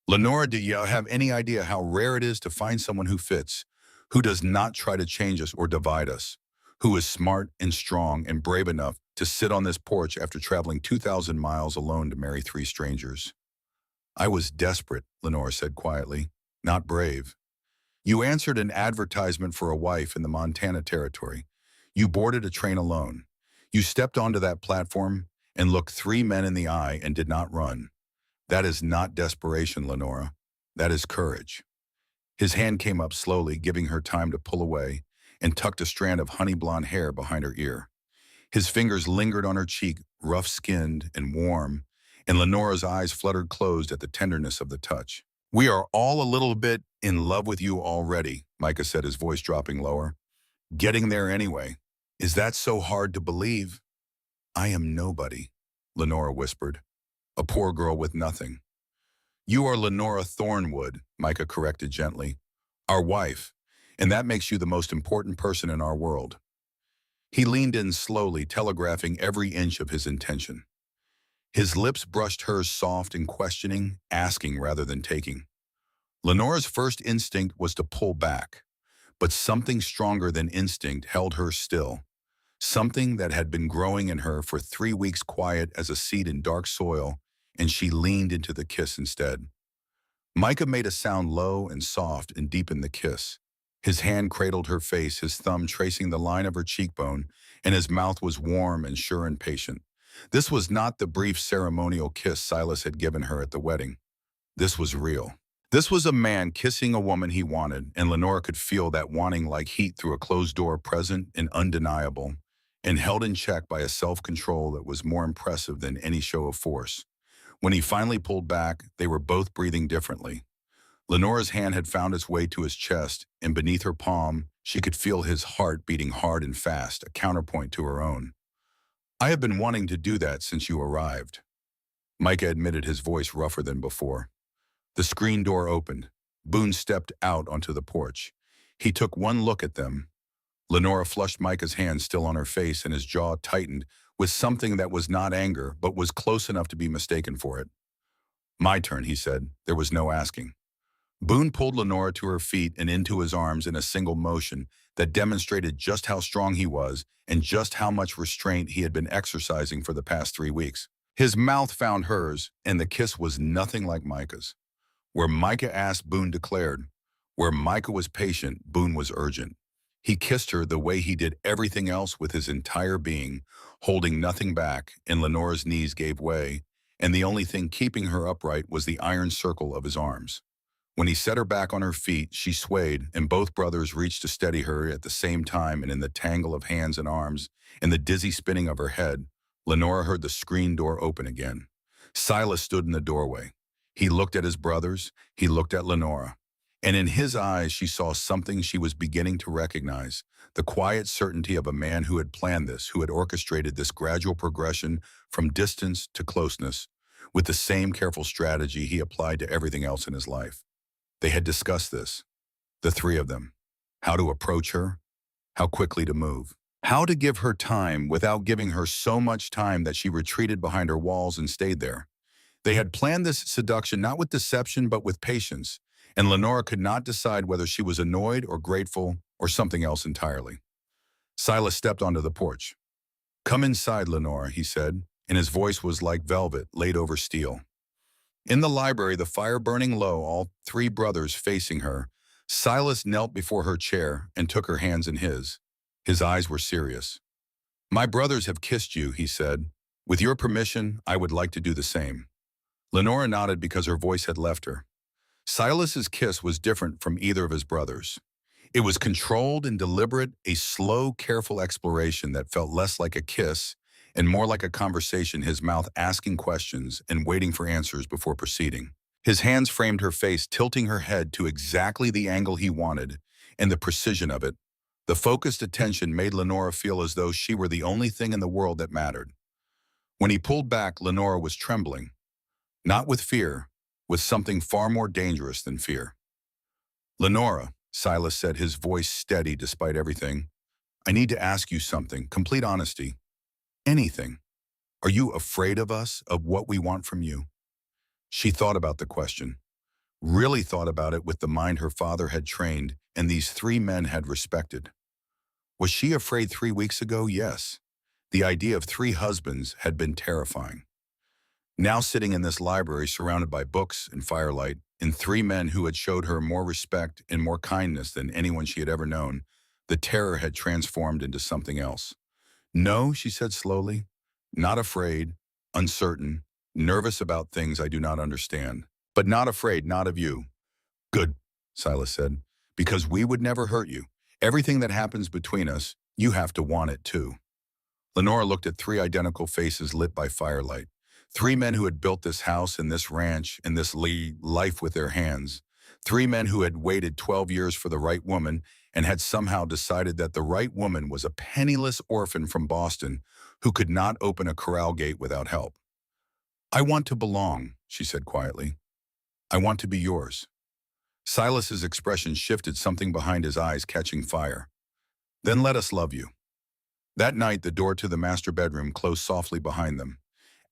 "Lenora, do you have any idea how rare it is to find someone who fits, who does not try to change us or divide us, who is smart and strong and brave enough to sit on this porch after traveling 2,000 miles alone to marry three strangers?" "I was desperate," Lenora said quietly, "not brave." You answered an advertisement for a wife in the Montana Territory. You boarded a train alone. You stepped onto that platform and looked three men in the eye and did not run. That is not desperation, Lenora. That is courage. His hand came up slowly, giving her time to pull away, and tucked a strand of honey blonde hair behind her ear. His fingers lingered on her cheek, rough-skinned and warm, and Lenora's eyes fluttered closed at the tenderness of the touch. "We are all a little bit in love with you already," Micah said, his voice dropping lower. "Getting there anyway. Is that so hard to believe?" "I am nobody," Lenora whispered. "A poor girl with nothing." "You are Lenora Thornwood," Micah corrected gently. "Our wife, and that makes you the most important person in our world." He leaned in slowly, telegraphing every inch of his intention. His lips brushed hers soft and questioning, asking rather than taking. Lenora's first instinct was to pull back, but something stronger than instinct held her still. Something that had been growing in her for 3 weeks, quiet as a seed in dark soil, and she leaned into the kiss instead. Micah made a sound low and soft and deepened the kiss. His hand cradled her face, his thumb tracing the line of her cheekbone, and his mouth was warm and sure and patient. This was not the brief ceremonial kiss Silas had given her at the wedding. This was real. This was a man kissing a woman he wanted, and Lenora could feel that wanting like heat through a closed door, present and undeniable, and held in check by a self-control that was more impressive than any show of force. When he finally pulled back, they were both breathing differently. Lenora's hand had found its way to his chest, and beneath her palm, she could feel his heart beating hard and fast, a counterpoint to her own. "I have been wanting to do that since you arrived," Micah admitted, his voice rougher than before. The screen door opened. Boone stepped out onto the porch. He took one look at them. Lenora flushed Micah's hand still on her face, and his jaw tightened with something that was not anger, but was close enough to be mistaken for it. "My turn," he said. There was no asking. Boone pulled Lenora to her feet and into his arms in a single motion that demonstrated just how strong he was and just how much restraint he had been exercising for the past 3 weeks. His mouth found hers, and the kiss was nothing like Micah's. Where Micah asked, Boone declared. Where Micah was patient, Boone was urgent. He kissed her the way he did everything else, with his entire being, holding nothing back, and Lenora's knees gave way, and the only thing keeping her upright was the iron circle of his arms. When he set her back on her feet, she swayed, and both brothers reached to steady her at the same time, and in the tangle of hands and arms, and the dizzy spinning of her head, Lenora heard the screen door open again. Silas stood in the doorway. He looked at his brothers, he looked at Lenora, and in his eyes she saw something she was beginning to recognize, the quiet certainty of a man who had planned this, who had orchestrated this gradual progression from distance to closeness, with the same careful strategy he applied to everything else in his life. They had discussed this, the three of them, how to approach her, how quickly to move, how to give her time without giving her so much time that she retreated behind her walls and stayed there. They had planned this seduction not with deception but with patience, and Lenora could not decide whether she was annoyed or grateful or something else entirely. Silas stepped onto the porch. "Come inside, Lenora," he said, and his voice was like velvet laid over steel. In the library, the fire burning low, all three brothers facing her, Silas knelt before her chair and took her hands in his. His eyes were serious. "My brothers have kissed you," he said. "With your permission, I would like to do the same." Lenora nodded because her voice had left her. Silas's kiss was different from either of his brothers. It was controlled and deliberate, a slow, careful exploration that felt less like a kiss and more like a conversation, his mouth asking questions and waiting for answers before proceeding. His hands framed her face, tilting her head to exactly the angle he wanted, and the precision of it. The focused attention made Lenora feel as though she were the only thing in the world that mattered. When he pulled back, Lenora was trembling. Not with fear, with something far more dangerous than fear. "Lenora," Silas said, his voice steady despite everything, "I need to ask you something, complete honesty. Anything. Are you afraid of us, of what we want from you?" She thought about the question, really thought about it with the mind her father had trained and these three men had respected. Was she afraid 3 weeks ago? Yes. The idea of three husbands had been terrifying. Now sitting in this library surrounded by books and firelight, and three men who had showed her more respect and more kindness than anyone she had ever known, the terror had transformed into something else. No, she said slowly, not afraid, uncertain, nervous about things I do not understand, but not afraid, not of you. Good, Silas said, because we would never hurt you. Everything that happens between us, you have to want it too. Lenora looked at three identical faces lit by firelight. Three men who had built this house and this ranch and this life with their hands. Three men who had waited 12 years for the right woman and had somehow decided that the right woman was a penniless orphan from Boston who could not open a corral gate without help. I want to belong, she said quietly. I want to be yours. Silas's expression shifted, something behind his eyes catching fire. Then let us love you. That night, the door to the master bedroom closed softly behind them.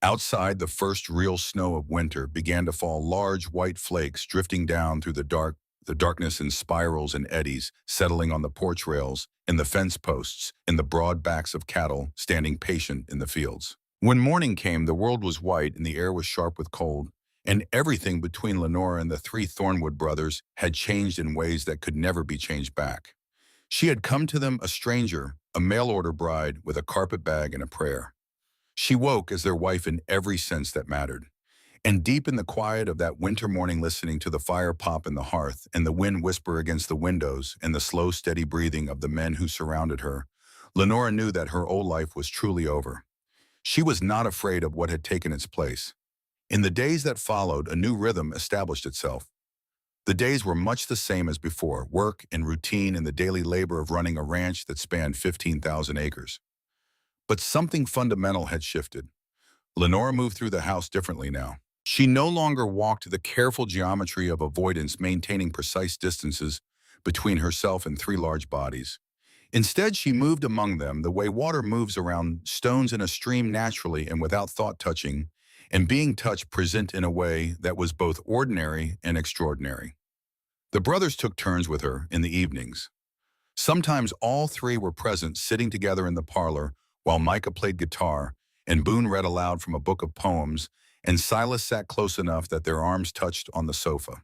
Outside, the first real snow of winter began to fall, large white flakes drifting down through the darkness in spirals and eddies, settling on the porch rails, and the fence posts, and the broad backs of cattle standing patient in the fields. When morning came, the world was white and the air was sharp with cold, and everything between Lenora and the three Thornwood brothers had changed in ways that could never be changed back. She had come to them a stranger, a mail-order bride with a carpet bag and a prayer. She woke as their wife in every sense that mattered. And deep in the quiet of that winter morning, listening to the fire pop in the hearth and the wind whisper against the windows and the slow, steady breathing of the men who surrounded her, Lenora knew that her old life was truly over. She was not afraid of what had taken its place. In the days that followed, a new rhythm established itself. The days were much the same as before, work and routine and the daily labor of running a ranch that spanned 15,000 acres. But something fundamental had shifted. Lenora moved through the house differently now. She no longer walked the careful geometry of avoidance, maintaining precise distances between herself and three large bodies. Instead, she moved among them the way water moves around stones in a stream, naturally and without thought, touching, and being touched present in a way that was both ordinary and extraordinary. The brothers took turns with her in the evenings. Sometimes all three were present, sitting together in the parlor while Micah played guitar and Boone read aloud from a book of poems, and Silas sat close enough that their arms touched on the sofa.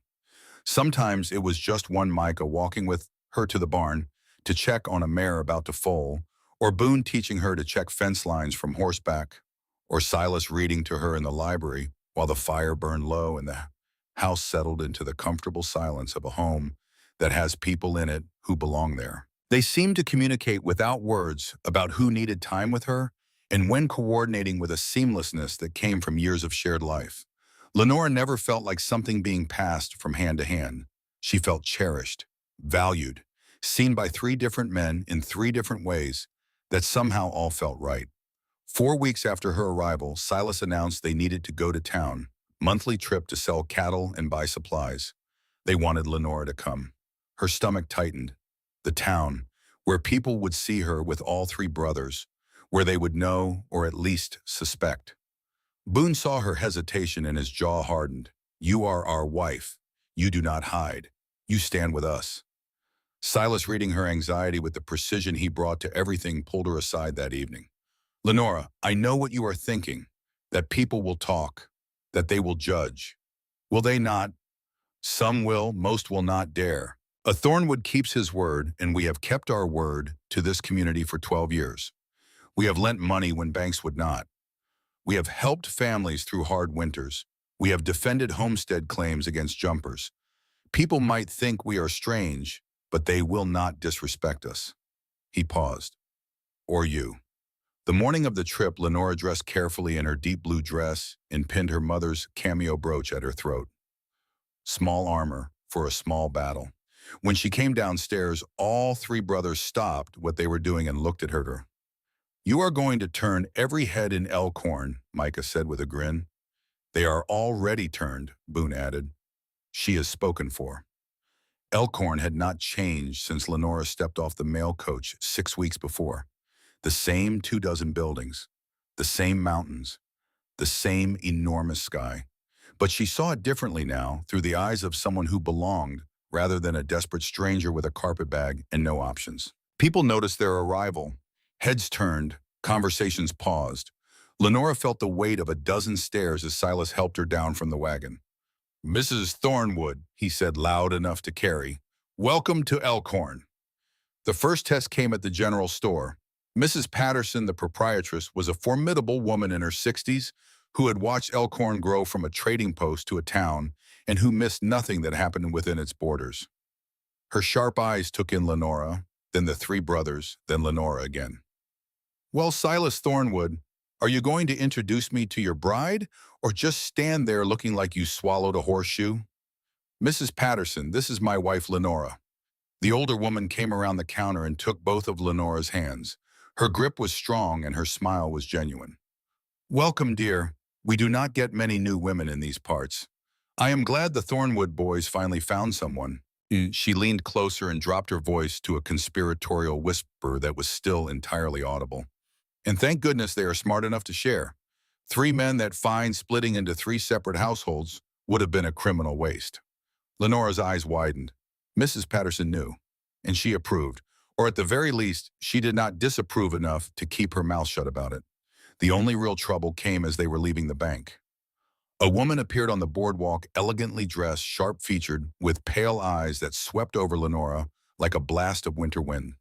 Sometimes it was just one Micah walking with her to the barn to check on a mare about to foal, or Boone teaching her to check fence lines from horseback, or Silas reading to her in the library while the fire burned low and the house settled into the comfortable silence of a home that has people in it who belong there. They seemed to communicate without words about who needed time with her and when, coordinating with a seamlessness that came from years of shared life. Lenora never felt like something being passed from hand to hand. She felt cherished, valued, seen by three different men in three different ways that somehow all felt right. 4 weeks after her arrival, Silas announced they needed to go to town, monthly trip to sell cattle and buy supplies. They wanted Lenora to come. Her stomach tightened. The town, where people would see her with all three brothers, where they would know or at least suspect. Boone saw her hesitation and his jaw hardened. You are our wife. You do not hide. You stand with us. Silas, reading her anxiety with the precision he brought to everything, pulled her aside that evening. Lenora, I know what you are thinking, that people will talk, that they will judge. Will they not? Some will, most will not dare. A Thornwood keeps his word, and we have kept our word to this community for 12 years. We have lent money when banks would not. We have helped families through hard winters. We have defended homestead claims against jumpers. People might think we are strange, but they will not disrespect us. He paused. Or you. The morning of the trip, Lenora dressed carefully in her deep blue dress and pinned her mother's cameo brooch at her throat. Small armor for a small battle. When she came downstairs, all three brothers stopped what they were doing and looked at her. You are going to turn every head in Elkhorn, Micah said with a grin. They are already turned, Boone added. She is spoken for. Elkhorn had not changed since Lenora stepped off the mail coach 6 weeks before. The same 24 buildings, the same mountains, the same enormous sky. But she saw it differently now, through the eyes of someone who belonged, rather than a desperate stranger with a carpet bag and no options. People noticed their arrival. Heads turned, conversations paused. Lenora felt the weight of a dozen stairs as Silas helped her down from the wagon. "Mrs. Thornwood," he said loud enough to carry, "welcome to Elkhorn." The first test came at the general store. Mrs. Patterson, the proprietress, was a formidable woman in her 60s who had watched Elkhorn grow from a trading post to a town and who missed nothing that happened within its borders. Her sharp eyes took in Lenora, then the three brothers, then Lenora again. "Well, Silas Thornwood, are you going to introduce me to your bride, or just stand there looking like you swallowed a horseshoe?" "Mrs. Patterson, this is my wife Lenora." The older woman came around the counter and took both of Lenora's hands. Her grip was strong and her smile was genuine. "Welcome, dear. We do not get many new women in these parts. I am glad the Thornwood boys finally found someone." She leaned closer and dropped her voice to a conspiratorial whisper that was still entirely audible. "And thank goodness they are smart enough to share. Three men that find splitting into three separate households would have been a criminal waste." Lenora's eyes widened. Mrs. Patterson knew, and she approved, or at the very least, she did not disapprove enough to keep her mouth shut about it. The only real trouble came as they were leaving the bank. A woman appeared on the boardwalk, elegantly dressed, sharp-featured, with pale eyes that swept over Lenora like a blast of winter wind.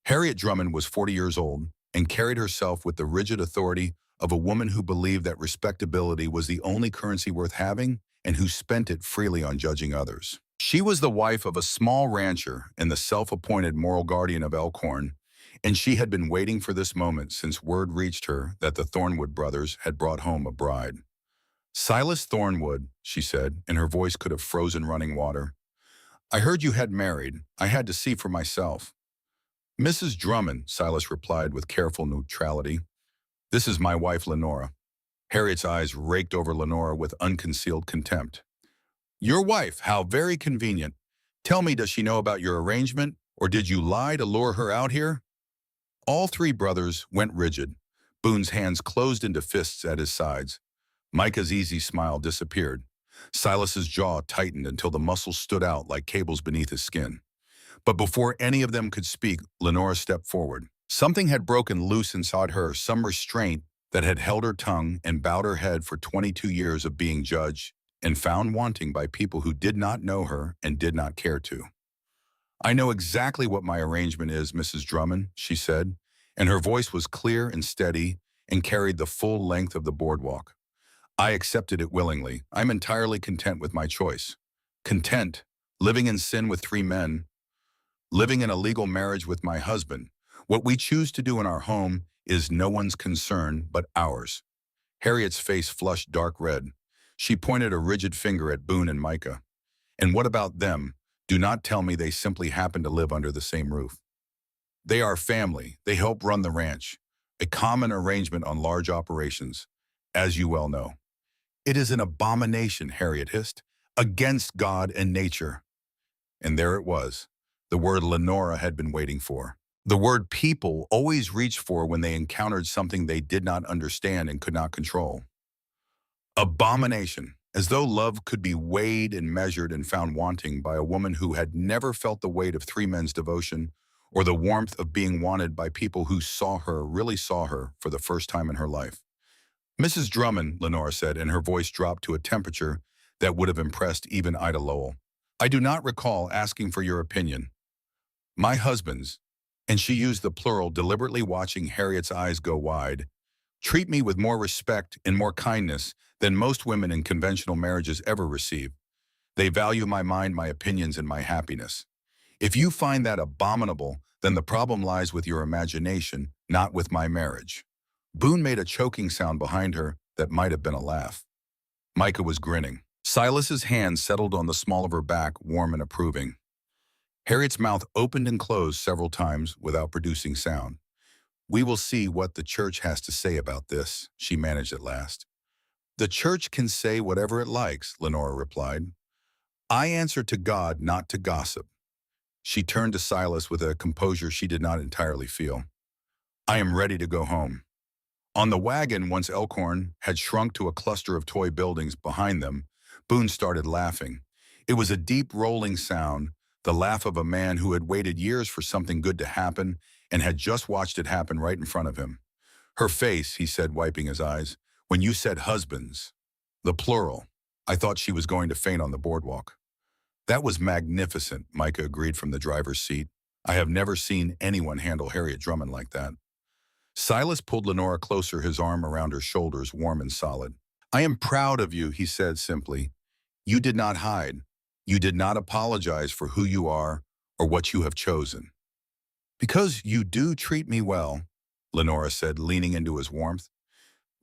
Harriet Drummond was 40 years old and carried herself with the rigid authority of a woman who believed that respectability was the only currency worth having and who spent it freely on judging others. She was the wife of a small rancher and the self-appointed moral guardian of Elkhorn, and she had been waiting for this moment since word reached her that the Thornwood brothers had brought home a bride. "Silas Thornwood," she said, and her voice could have frozen running water. "I heard you had married. I had to see for myself." "Mrs. Drummond," Silas replied with careful neutrality. "This is my wife Lenora." Harriet's eyes raked over Lenora with unconcealed contempt. "Your wife, how very convenient. Tell me, does she know about your arrangement, or did you lie to lure her out here?" All three brothers went rigid. Boone's hands closed into fists at his sides. Micah's easy smile disappeared. Silas's jaw tightened until the muscles stood out like cables beneath his skin. But before any of them could speak, Lenora stepped forward. Something had broken loose inside her, some restraint that had held her tongue and bowed her head for 22 years of being judged and found wanting by people who did not know her and did not care to. "I know exactly what my arrangement is, Mrs. Drummond," she said, and her voice was clear and steady and carried the full length of the boardwalk. "I accepted it willingly. I'm entirely content with my choice. Content, living in sin with three men, living in a legal marriage with my husband. What we choose to do in our home is no one's concern but ours." Harriet's face flushed dark red. She pointed a rigid finger at Boone and Micah. "And what about them? Do not tell me they simply happen to live under the same roof. They are family. They help run the ranch, a common arrangement on large operations, as you well know." "It is an abomination," Harriet hissed, "against God and nature." And there it was, the word Lenora had been waiting for. The word people always reached for when they encountered something they did not understand and could not control. Abomination, as though love could be weighed and measured and found wanting by a woman who had never felt the weight of three men's devotion or the warmth of being wanted by people who really saw her for the first time in her life. "Mrs. Drummond," Lenora said, and her voice dropped to a temperature that would have impressed even Ida Lowell, "I do not recall asking for your opinion. My husband's," and she used the plural, deliberately watching Harriet's eyes go wide, "treat me with more respect and more kindness than most women in conventional marriages ever receive. They value my mind, my opinions, and my happiness. If you find that abominable, then the problem lies with your imagination, not with my marriage." Boone made a choking sound behind her that might have been a laugh. Micah was grinning. Silas's hand settled on the small of her back, warm and approving. Harriet's mouth opened and closed several times without producing sound. "We will see what the church has to say about this," she managed at last. "The church can say whatever it likes," Lenora replied. "I answer to God, not to gossip." She turned to Silas with a composure she did not entirely feel. "I am ready to go home." On the wagon, once Elkhorn had shrunk to a cluster of toy buildings behind them, Boone started laughing. It was a deep, rolling sound, the laugh of a man who had waited years for something good to happen and had just watched it happen right in front of him. Her face, he said, wiping his eyes. When you said husbands, the plural, I thought she was going to faint on the boardwalk. That was magnificent, Micah agreed from the driver's seat. I have never seen anyone handle Harriet Drummond like that. Silas pulled Lenora closer, his arm around her shoulders, warm and solid. I am proud of you, he said simply. You did not hide. You did not apologize for who you are or what you have chosen. Because you do treat me well, Lenora said, leaning into his warmth.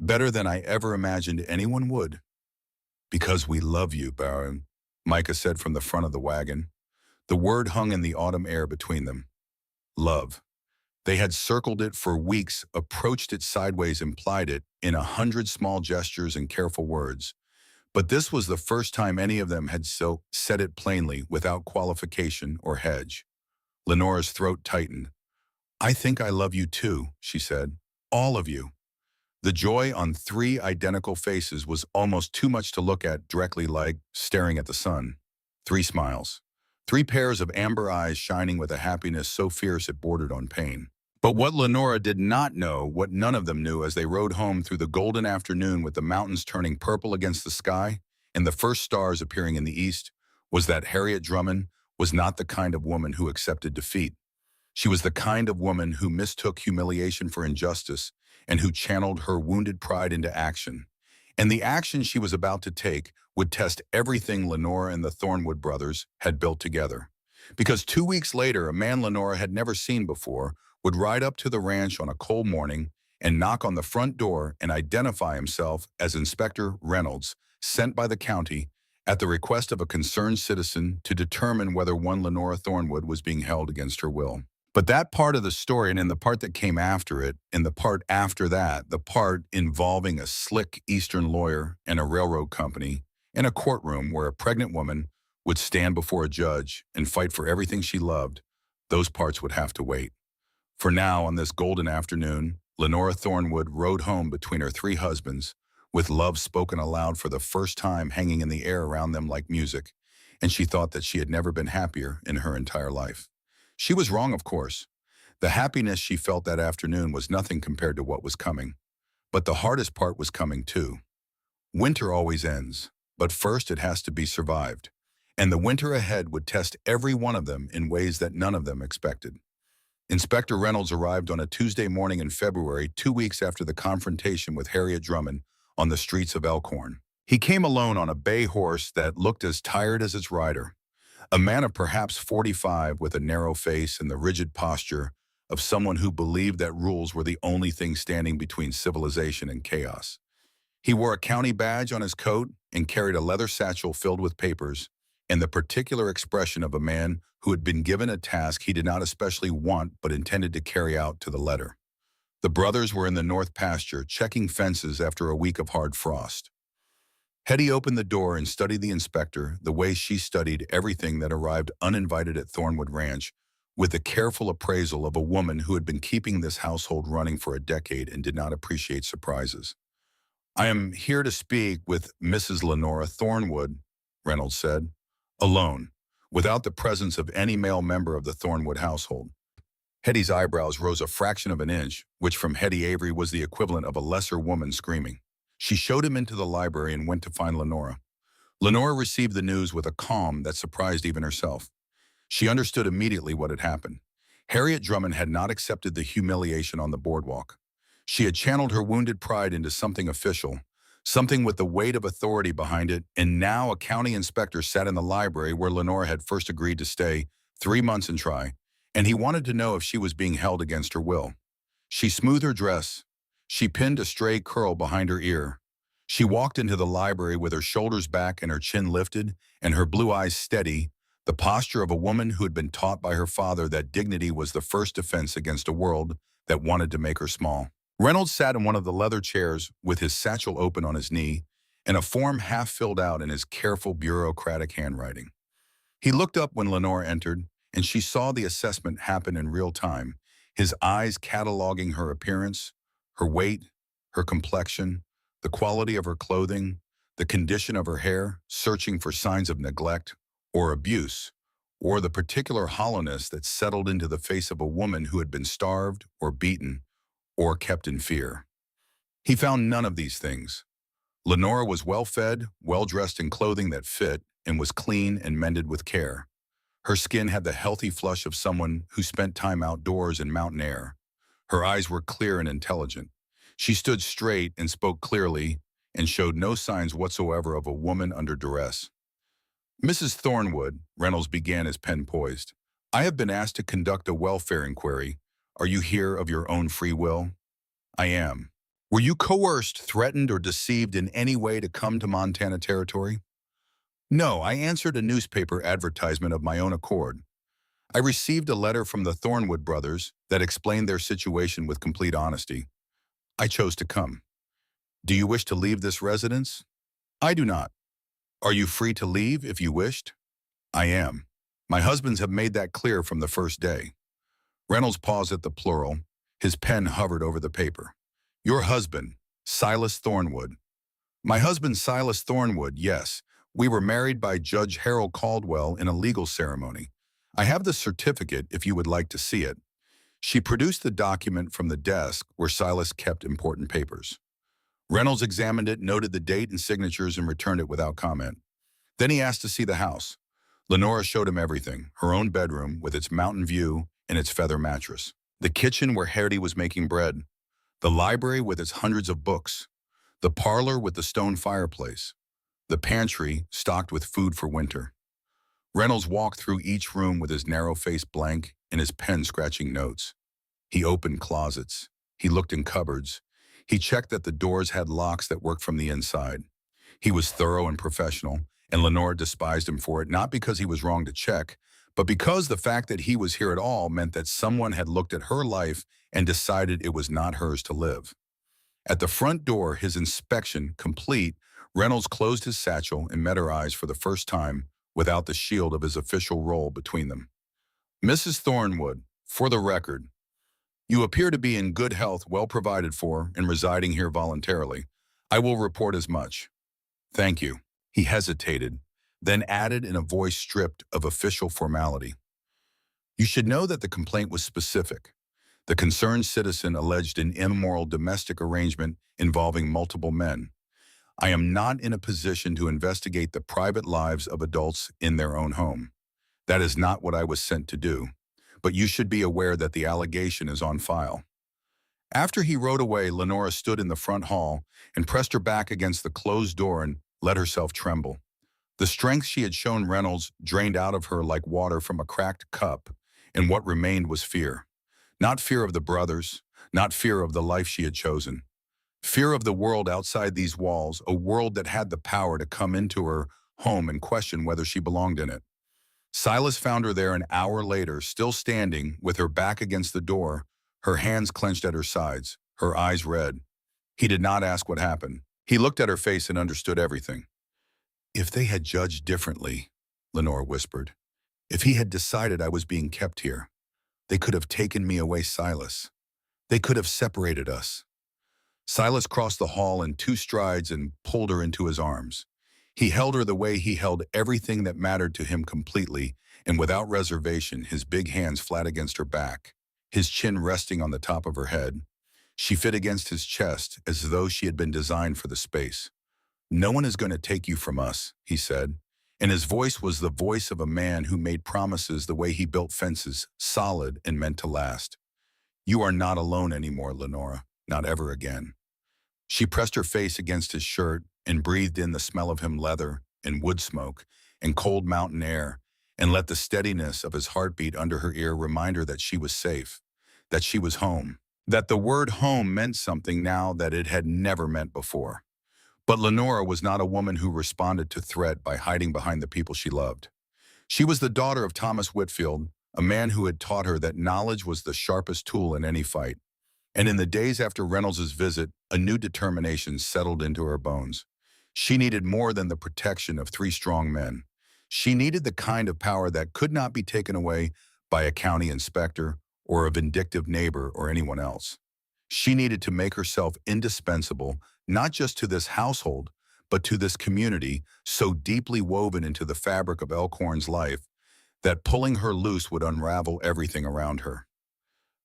Better than I ever imagined anyone would. Because we love you, Baron, Micah said from the front of the wagon. The word hung in the autumn air between them. Love. They had circled it for weeks, approached it sideways, implied it in 100 small gestures and careful words. But this was the first time any of them had so said it plainly, without qualification or hedge. Lenora's throat tightened. I think I love you too, she said. All of you. The joy on three identical faces was almost too much to look at directly, like staring at the sun. 3 smiles. 3 pairs of amber eyes shining with a happiness so fierce it bordered on pain. But what Lenora did not know, what none of them knew as they rode home through the golden afternoon with the mountains turning purple against the sky and the first stars appearing in the east, was that Harriet Drummond was not the kind of woman who accepted defeat. She was the kind of woman who mistook humiliation for injustice and who channeled her wounded pride into action. And the action she was about to take would test everything Lenora and the Thornwood brothers had built together. Because 2 weeks later, a man Lenora had never seen before would ride up to the ranch on a cold morning and knock on the front door and identify himself as Inspector Reynolds, sent by the county at the request of a concerned citizen to determine whether one Lenora Thornwood was being held against her will. But that part of the story, and in the part that came after it, and the part after that, the part involving a slick Eastern lawyer and a railroad company in a courtroom where a pregnant woman would stand before a judge and fight for everything she loved, those parts would have to wait. For now, on this golden afternoon, Lenora Thornwood rode home between her 3 husbands, with love spoken aloud for the first time hanging in the air around them like music, and she thought that she had never been happier in her entire life. She was wrong, of course. The happiness she felt that afternoon was nothing compared to what was coming. But the hardest part was coming too. Winter always ends, but first it has to be survived. And the winter ahead would test every one of them in ways that none of them expected. Inspector Reynolds arrived on a Tuesday morning in February, 2 weeks after the confrontation with Harriet Drummond on the streets of Elkhorn. He came alone on a bay horse that looked as tired as its rider. A man of perhaps 45 with a narrow face and the rigid posture of someone who believed that rules were the only thing standing between civilization and chaos. He wore a county badge on his coat and carried a leather satchel filled with papers, and the particular expression of a man who had been given a task he did not especially want but intended to carry out to the letter. The brothers were in the north pasture, checking fences after a week of hard frost. Hetty opened the door and studied the inspector the way she studied everything that arrived uninvited at Thornwood Ranch, with the careful appraisal of a woman who had been keeping this household running for a decade and did not appreciate surprises. I am here to speak with Mrs. Lenora Thornwood, Reynolds said, alone, without the presence of any male member of the Thornwood household. Hetty's eyebrows rose a fraction of an inch, which from Hetty Avery was the equivalent of a lesser woman screaming. She showed him into the library and went to find Lenora. Lenora received the news with a calm that surprised even herself. She understood immediately what had happened. Harriet Drummond had not accepted the humiliation on the boardwalk. She had channeled her wounded pride into something official, something with the weight of authority behind it, and now a county inspector sat in the library where Lenora had first agreed to stay 3 months and try, and he wanted to know if she was being held against her will. She smoothed her dress. She pinned a stray curl behind her ear. She walked into the library with her shoulders back and her chin lifted and her blue eyes steady, the posture of a woman who had been taught by her father that dignity was the first defense against a world that wanted to make her small. Reynolds sat in one of the leather chairs with his satchel open on his knee and a form half filled out in his careful bureaucratic handwriting. He looked up when Lenora entered, and she saw the assessment happen in real time, his eyes cataloging her appearance, her weight, her complexion, the quality of her clothing, the condition of her hair, searching for signs of neglect or abuse, or the particular hollowness that settled into the face of a woman who had been starved or beaten or kept in fear. He found none of these things. Lenora was well-fed, well-dressed in clothing that fit, and was clean and mended with care. Her skin had the healthy flush of someone who spent time outdoors in mountain air. Her eyes were clear and intelligent. She stood straight and spoke clearly and showed no signs whatsoever of a woman under duress. Mrs. Thornwood, Reynolds began, his pen poised. I have been asked to conduct a welfare inquiry. Are you here of your own free will? I am. Were you coerced, threatened, or deceived in any way to come to Montana Territory? No, I answered a newspaper advertisement of my own accord. I received a letter from the Thornwood brothers that explained their situation with complete honesty. I chose to come. Do you wish to leave this residence? I do not. Are you free to leave if you wished? I am. My husbands have made that clear from the first day. Reynolds paused at the plural. His pen hovered over the paper. Your husband, Silas Thornwood. My husband, Silas Thornwood, yes. We were married by Judge Harold Caldwell in a legal ceremony. I have the certificate if you would like to see it. She produced the document from the desk where Silas kept important papers. Reynolds examined it, noted the date and signatures, and returned it without comment. Then he asked to see the house. Lenora showed him everything, her own bedroom with its mountain view and its feather mattress, the kitchen where Harry was making bread, the library with its hundreds of books, the parlor with the stone fireplace, the pantry stocked with food for winter. Reynolds walked through each room with his narrow face blank and his pen scratching notes. He opened closets. He looked in cupboards. He checked that the doors had locks that worked from the inside. He was thorough and professional, and Lenora despised him for it, not because he was wrong to check, but because the fact that he was here at all meant that someone had looked at her life and decided it was not hers to live. At the front door, his inspection complete, Reynolds closed his satchel and met her eyes for the first time without the shield of his official role between them. Mrs. Thornwood, for the record, you appear to be in good health, well provided for, and residing here voluntarily. I will report as much. Thank you. He hesitated, then added in a voice stripped of official formality. You should know that the complaint was specific. The concerned citizen alleged an immoral domestic arrangement involving multiple men. I am not in a position to investigate the private lives of adults in their own home. That is not what I was sent to do, but you should be aware that the allegation is on file. After he rode away, Lenora stood in the front hall and pressed her back against the closed door and let herself tremble. The strength she had shown Reynolds drained out of her like water from a cracked cup, and what remained was fear. Not fear of the brothers, not fear of the life she had chosen. Fear of the world outside these walls, a world that had the power to come into her home and question whether she belonged in it. Silas found her there an hour later, still standing, with her back against the door, her hands clenched at her sides, her eyes red. He did not ask what happened. He looked at her face and understood everything. If they had judged differently, Lenora whispered, if he had decided I was being kept here, they could have taken me away, Silas. They could have separated us. Silas crossed the hall in 2 strides and pulled her into his arms. He held her the way he held everything that mattered to him completely and without reservation, his big hands flat against her back, his chin resting on the top of her head. She fit against his chest as though she had been designed for the space. No one is going to take you from us, he said, and his voice was the voice of a man who made promises the way he built fences, solid and meant to last. You are not alone anymore, Lenora, not ever again. She pressed her face against his shirt and breathed in the smell of him leather and wood smoke and cold mountain air and let the steadiness of his heartbeat under her ear remind her that she was safe, that she was home, that the word home meant something now that it had never meant before. But Lenora was not a woman who responded to threat by hiding behind the people she loved. She was the daughter of Thomas Whitfield, a man who had taught her that knowledge was the sharpest tool in any fight. And in the days after Reynolds's visit, a new determination settled into her bones. She needed more than the protection of 3 strong men. She needed the kind of power that could not be taken away by a county inspector or a vindictive neighbor or anyone else. She needed to make herself indispensable, not just to this household, but to this community so deeply woven into the fabric of Elkhorn's life that pulling her loose would unravel everything around her.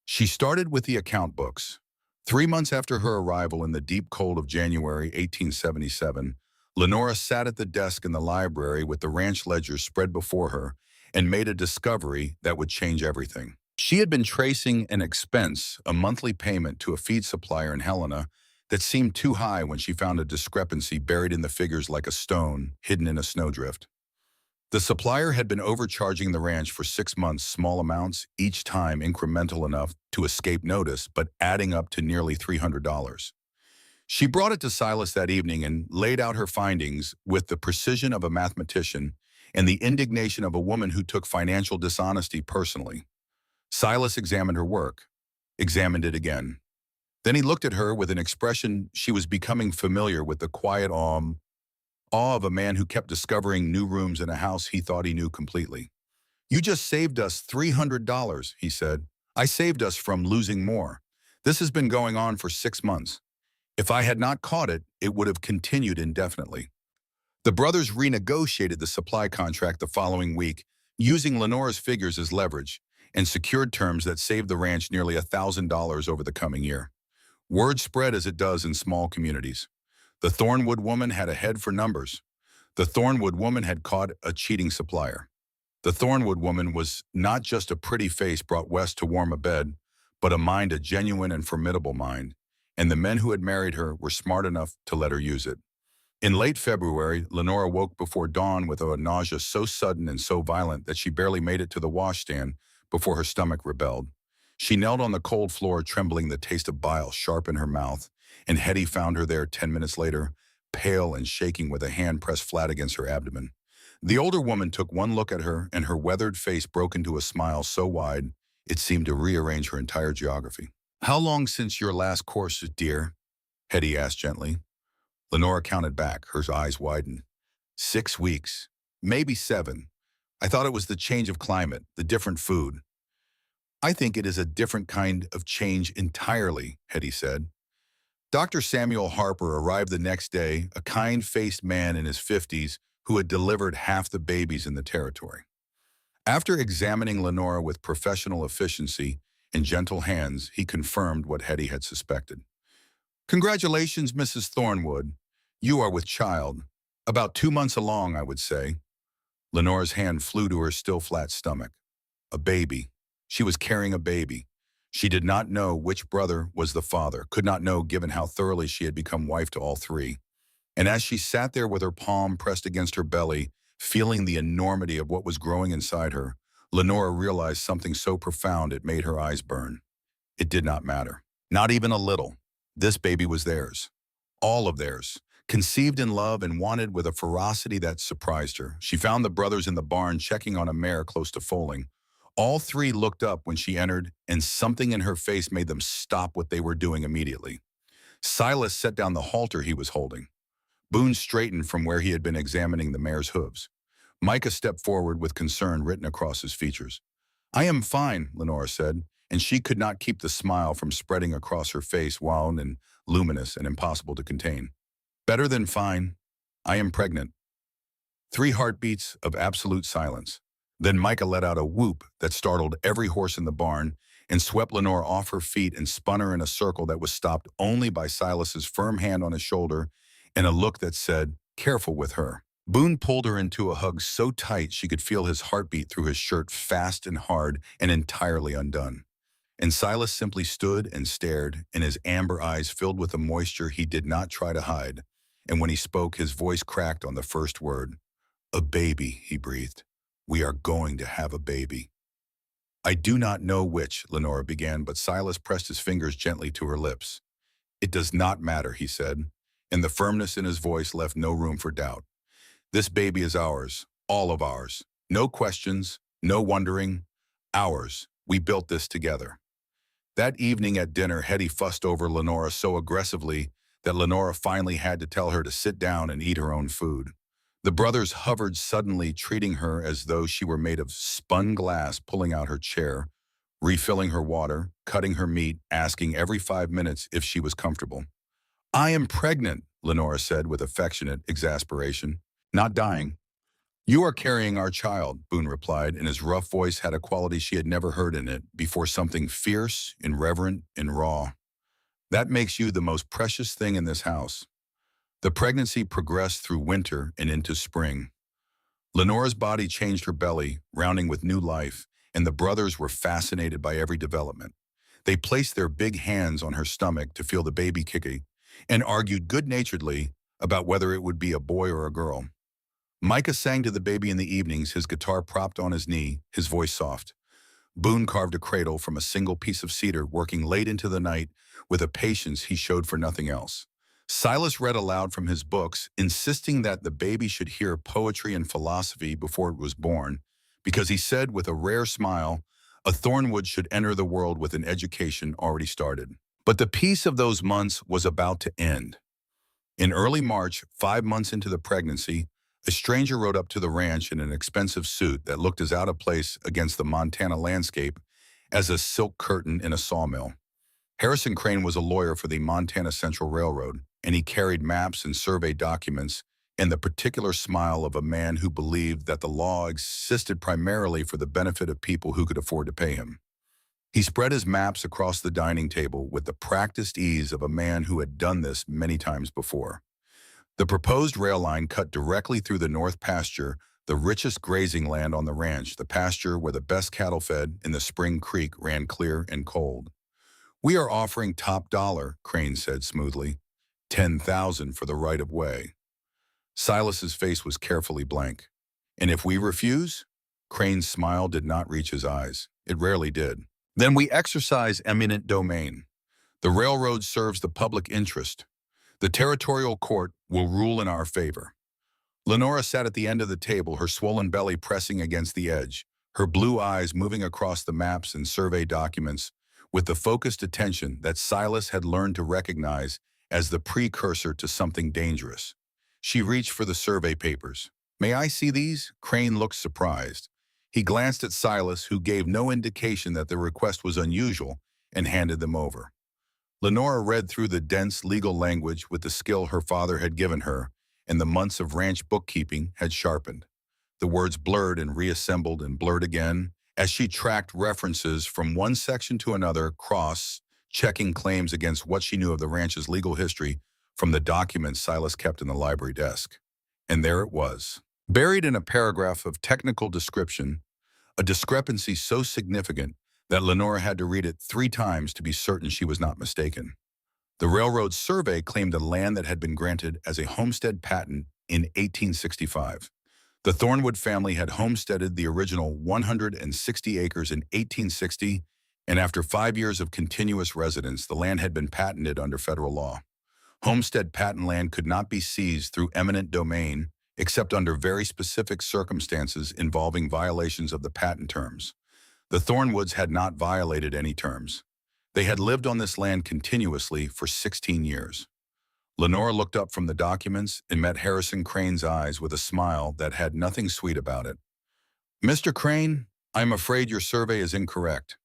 She started with the account books. 3 months after her arrival in the deep cold of January 1877, Lenora sat at the desk in the library with the ranch ledger spread before her and made a discovery that would change everything. She had been tracing an expense, a monthly payment to a feed supplier in Helena, that seemed too high when she found a discrepancy buried in the figures like a stone hidden in a snowdrift. The supplier had been overcharging the ranch for 6 months, small amounts, each time incremental enough to escape notice, but adding up to nearly $300. She brought it to Silas that evening and laid out her findings with the precision of a mathematician and the indignation of a woman who took financial dishonesty personally. Silas examined her work, examined it again. Then he looked at her with an expression she was becoming familiar with, the quiet awe of a man who kept discovering new rooms in a house he thought he knew completely. "You just saved us $300, he said. "I saved us from losing more. This has been going on for 6 months. If I had not caught it, it would have continued indefinitely." The brothers renegotiated the supply contract the following week, using Lenora's figures as leverage, and secured terms that saved the ranch nearly $1,000 over the coming year. Word spread as it does in small communities. The Thornwood woman had a head for numbers. The Thornwood woman had caught a cheating supplier. The Thornwood woman was not just a pretty face brought west to warm a bed, but a mind, a genuine and formidable mind, and the men who had married her were smart enough to let her use it. In late February, Lenora woke before dawn with a nausea so sudden and so violent that she barely made it to the washstand before her stomach rebelled. She knelt on the cold floor, trembling, the taste of bile sharp in her mouth, and Hetty found her there 10 minutes later, pale and shaking with a hand pressed flat against her abdomen. The older woman took one look at her, and her weathered face broke into a smile so wide it seemed to rearrange her entire geography. "How long since your last course, dear?" Hetty asked gently. Lenora counted back, her eyes widened. 6 weeks, maybe 7. I thought it was the change of climate, the different food. "I think it is a different kind of change entirely," Hetty said. Dr. Samuel Harper arrived the next day, a kind-faced man in his 50s who had delivered half the babies in the territory. After examining Lenora with professional efficiency and gentle hands, he confirmed what Hetty had suspected. "Congratulations, Mrs. Thornwood. You are with child. About 2 months along, I would say." Lenora's hand flew to her still flat stomach. A baby. She was carrying a baby. She did not know which brother was the father, could not know given how thoroughly she had become wife to all three. And as she sat there with her palm pressed against her belly, feeling the enormity of what was growing inside her, Lenora realized something so profound it made her eyes burn. It did not matter. Not even a little. This baby was theirs. All of theirs. Conceived in love and wanted with a ferocity that surprised her. She found the brothers in the barn checking on a mare close to foaling. All three looked up when she entered, and something in her face made them stop what they were doing immediately. Silas set down the halter he was holding. Boone straightened from where he had been examining the mare's hooves. Micah stepped forward with concern written across his features. "I am fine," Lenora said, and she could not keep the smile from spreading across her face, wild and luminous and impossible to contain. "Better than fine. I am pregnant." 3 heartbeats of absolute silence. Then Micah let out a whoop that startled every horse in the barn and swept Lenore off her feet and spun her in a circle that was stopped only by Silas's firm hand on his shoulder and a look that said, "Careful with her." Boone pulled her into a hug so tight she could feel his heartbeat through his shirt, fast and hard and entirely undone. And Silas simply stood and stared, and his amber eyes filled with a moisture he did not try to hide. And when he spoke, his voice cracked on the first word. "A baby," he breathed. "We are going to have a baby." "I do not know which," Lenora began, but Silas pressed his fingers gently to her lips. "It does not matter," he said, and the firmness in his voice left no room for doubt. "This baby is ours, all of ours. No questions, no wondering. Ours. We built this together." That evening at dinner, Hetty fussed over Lenora so aggressively that Lenora finally had to tell her to sit down and eat her own food. The brothers hovered suddenly, treating her as though she were made of spun glass, pulling out her chair, refilling her water, cutting her meat, asking every 5 minutes if she was comfortable. "I am pregnant," Lenora said with affectionate exasperation. "Not dying." "You are carrying our child," Boone replied, and his rough voice had a quality she had never heard in it before, something fierce, irreverent, and raw. That makes you the most precious thing in this house. The pregnancy progressed through winter and into spring. Lenora's body changed her belly, rounding with new life, and the brothers were fascinated by every development. They placed their big hands on her stomach to feel the baby kicking and argued good-naturedly about whether it would be a boy or a girl. Micah sang to the baby in the evenings, his guitar propped on his knee, his voice soft. Boone carved a cradle from a single piece of cedar, working late into the night with a patience he showed for nothing else. Silas read aloud from his books, insisting that the baby should hear poetry and philosophy before it was born, because he said with a rare smile, a Thornwood should enter the world with an education already started. But the peace of those months was about to end. In early March, 5 months into the pregnancy, a stranger rode up to the ranch in an expensive suit that looked as out of place against the Montana landscape as a silk curtain in a sawmill. Harrison Crane was a lawyer for the Montana Central Railroad, and he carried maps and survey documents and the particular smile of a man who believed that the law existed primarily for the benefit of people who could afford to pay him. He spread his maps across the dining table with the practiced ease of a man who had done this many times before. The proposed rail line cut directly through the north pasture, the richest grazing land on the ranch, the pasture where the best cattle fed in the spring creek ran clear and cold. "We are offering top dollar," Crane said smoothly. "10,000 for the right of way." Silas's face was carefully blank. "And if we refuse?" Crane's smile did not reach his eyes. It rarely did. "Then we exercise eminent domain. The railroad serves the public interest. The territorial court will rule in our favor." Lenora sat at the end of the table, her swollen belly pressing against the edge, her blue eyes moving across the maps and survey documents with the focused attention that Silas had learned to recognize as the precursor to something dangerous. She reached for the survey papers. "May I see these?" Crane looked surprised. He glanced at Silas, who gave no indication that the request was unusual, and handed them over. Lenora read through the dense legal language with the skill her father had given her, and the months of ranch bookkeeping had sharpened. The words blurred and reassembled and blurred again as she tracked references from one section to another, cross-checking claims against what she knew of the ranch's legal history from the documents Silas kept in the library desk. And there it was, buried in a paragraph of technical description, a discrepancy so significant that Lenora had to read it 3 times to be certain she was not mistaken. The railroad survey claimed a land that had been granted as a homestead patent in 1865. The Thornwood family had homesteaded the original 160 acres in 1860, and after 5 years of continuous residence, the land had been patented under federal law. Homestead patent land could not be seized through eminent domain except under very specific circumstances involving violations of the patent terms. The Thornwoods had not violated any terms. They had lived on this land continuously for 16 years. Lenora looked up from the documents and met Harrison Crane's eyes with a smile that had nothing sweet about it. "Mr. Crane, I'm afraid your survey is incorrect.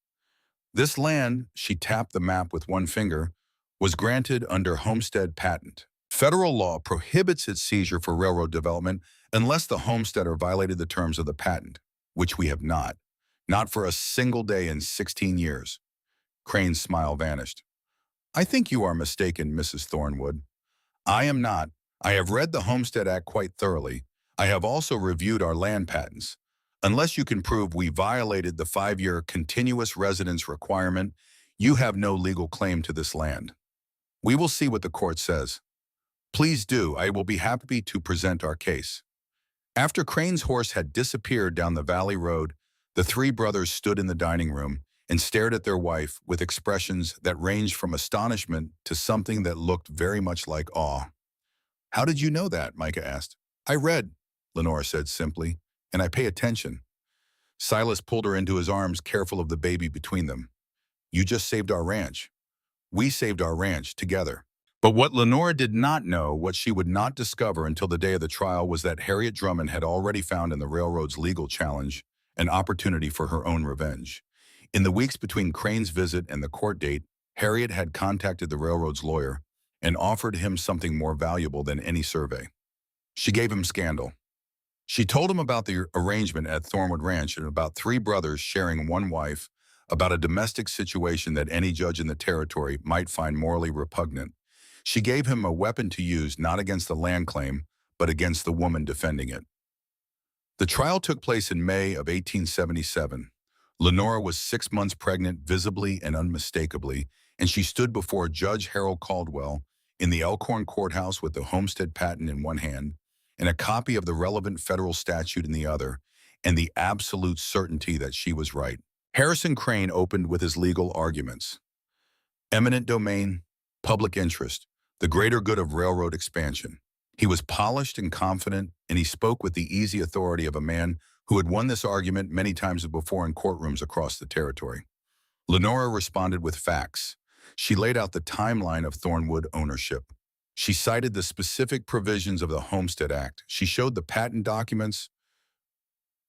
This land," she tapped the map with one finger, "was granted under homestead patent. Federal law prohibits its seizure for railroad development unless the homesteader violated the terms of the patent, which we have not. Not for a single day in 16 years. Crane's smile vanished. "I think you are mistaken, Mrs. Thornwood. I am not. I have read the Homestead Act quite thoroughly. I have also reviewed our land patents. Unless you can prove we violated the 5-year continuous residence requirement, you have no legal claim to this land. We will see what the court says." "Please do. I will be happy to present our case." After Crane's horse had disappeared down the valley road, the 3 brothers stood in the dining room and stared at their wife with expressions that ranged from astonishment to something that looked very much like awe. "How did you know that?" Micah asked. "I read," Lenora said simply, "and I pay attention." Silas pulled her into his arms, careful of the baby between them. "You just saved our ranch. We saved our ranch together." But what Lenora did not know, what she would not discover until the day of the trial, was that Harriet Drummond had already found in the railroad's legal challenge an opportunity for her own revenge. In the weeks between Crane's visit and the court date, Harriet had contacted the railroad's lawyer and offered him something more valuable than any survey. She gave him scandal. She told him about the arrangement at Thornwood Ranch and about 3 brothers sharing one wife, about a domestic situation that any judge in the territory might find morally repugnant. She gave him a weapon to use not against the land claim, but against the woman defending it. The trial took place in May of 1877. Lenora was 6 months pregnant visibly and unmistakably, and she stood before Judge Harold Caldwell in the Elkhorn Courthouse with the homestead patent in one hand and a copy of the relevant federal statute in the other, and the absolute certainty that she was right. Harrison Crane opened with his legal arguments. Eminent domain, public interest, the greater good of railroad expansion. He was polished and confident, and he spoke with the easy authority of a man who had won this argument many times before in courtrooms across the territory. Lenora responded with facts. She laid out the timeline of Thornwood ownership. She cited the specific provisions of the Homestead Act. She showed the patent documents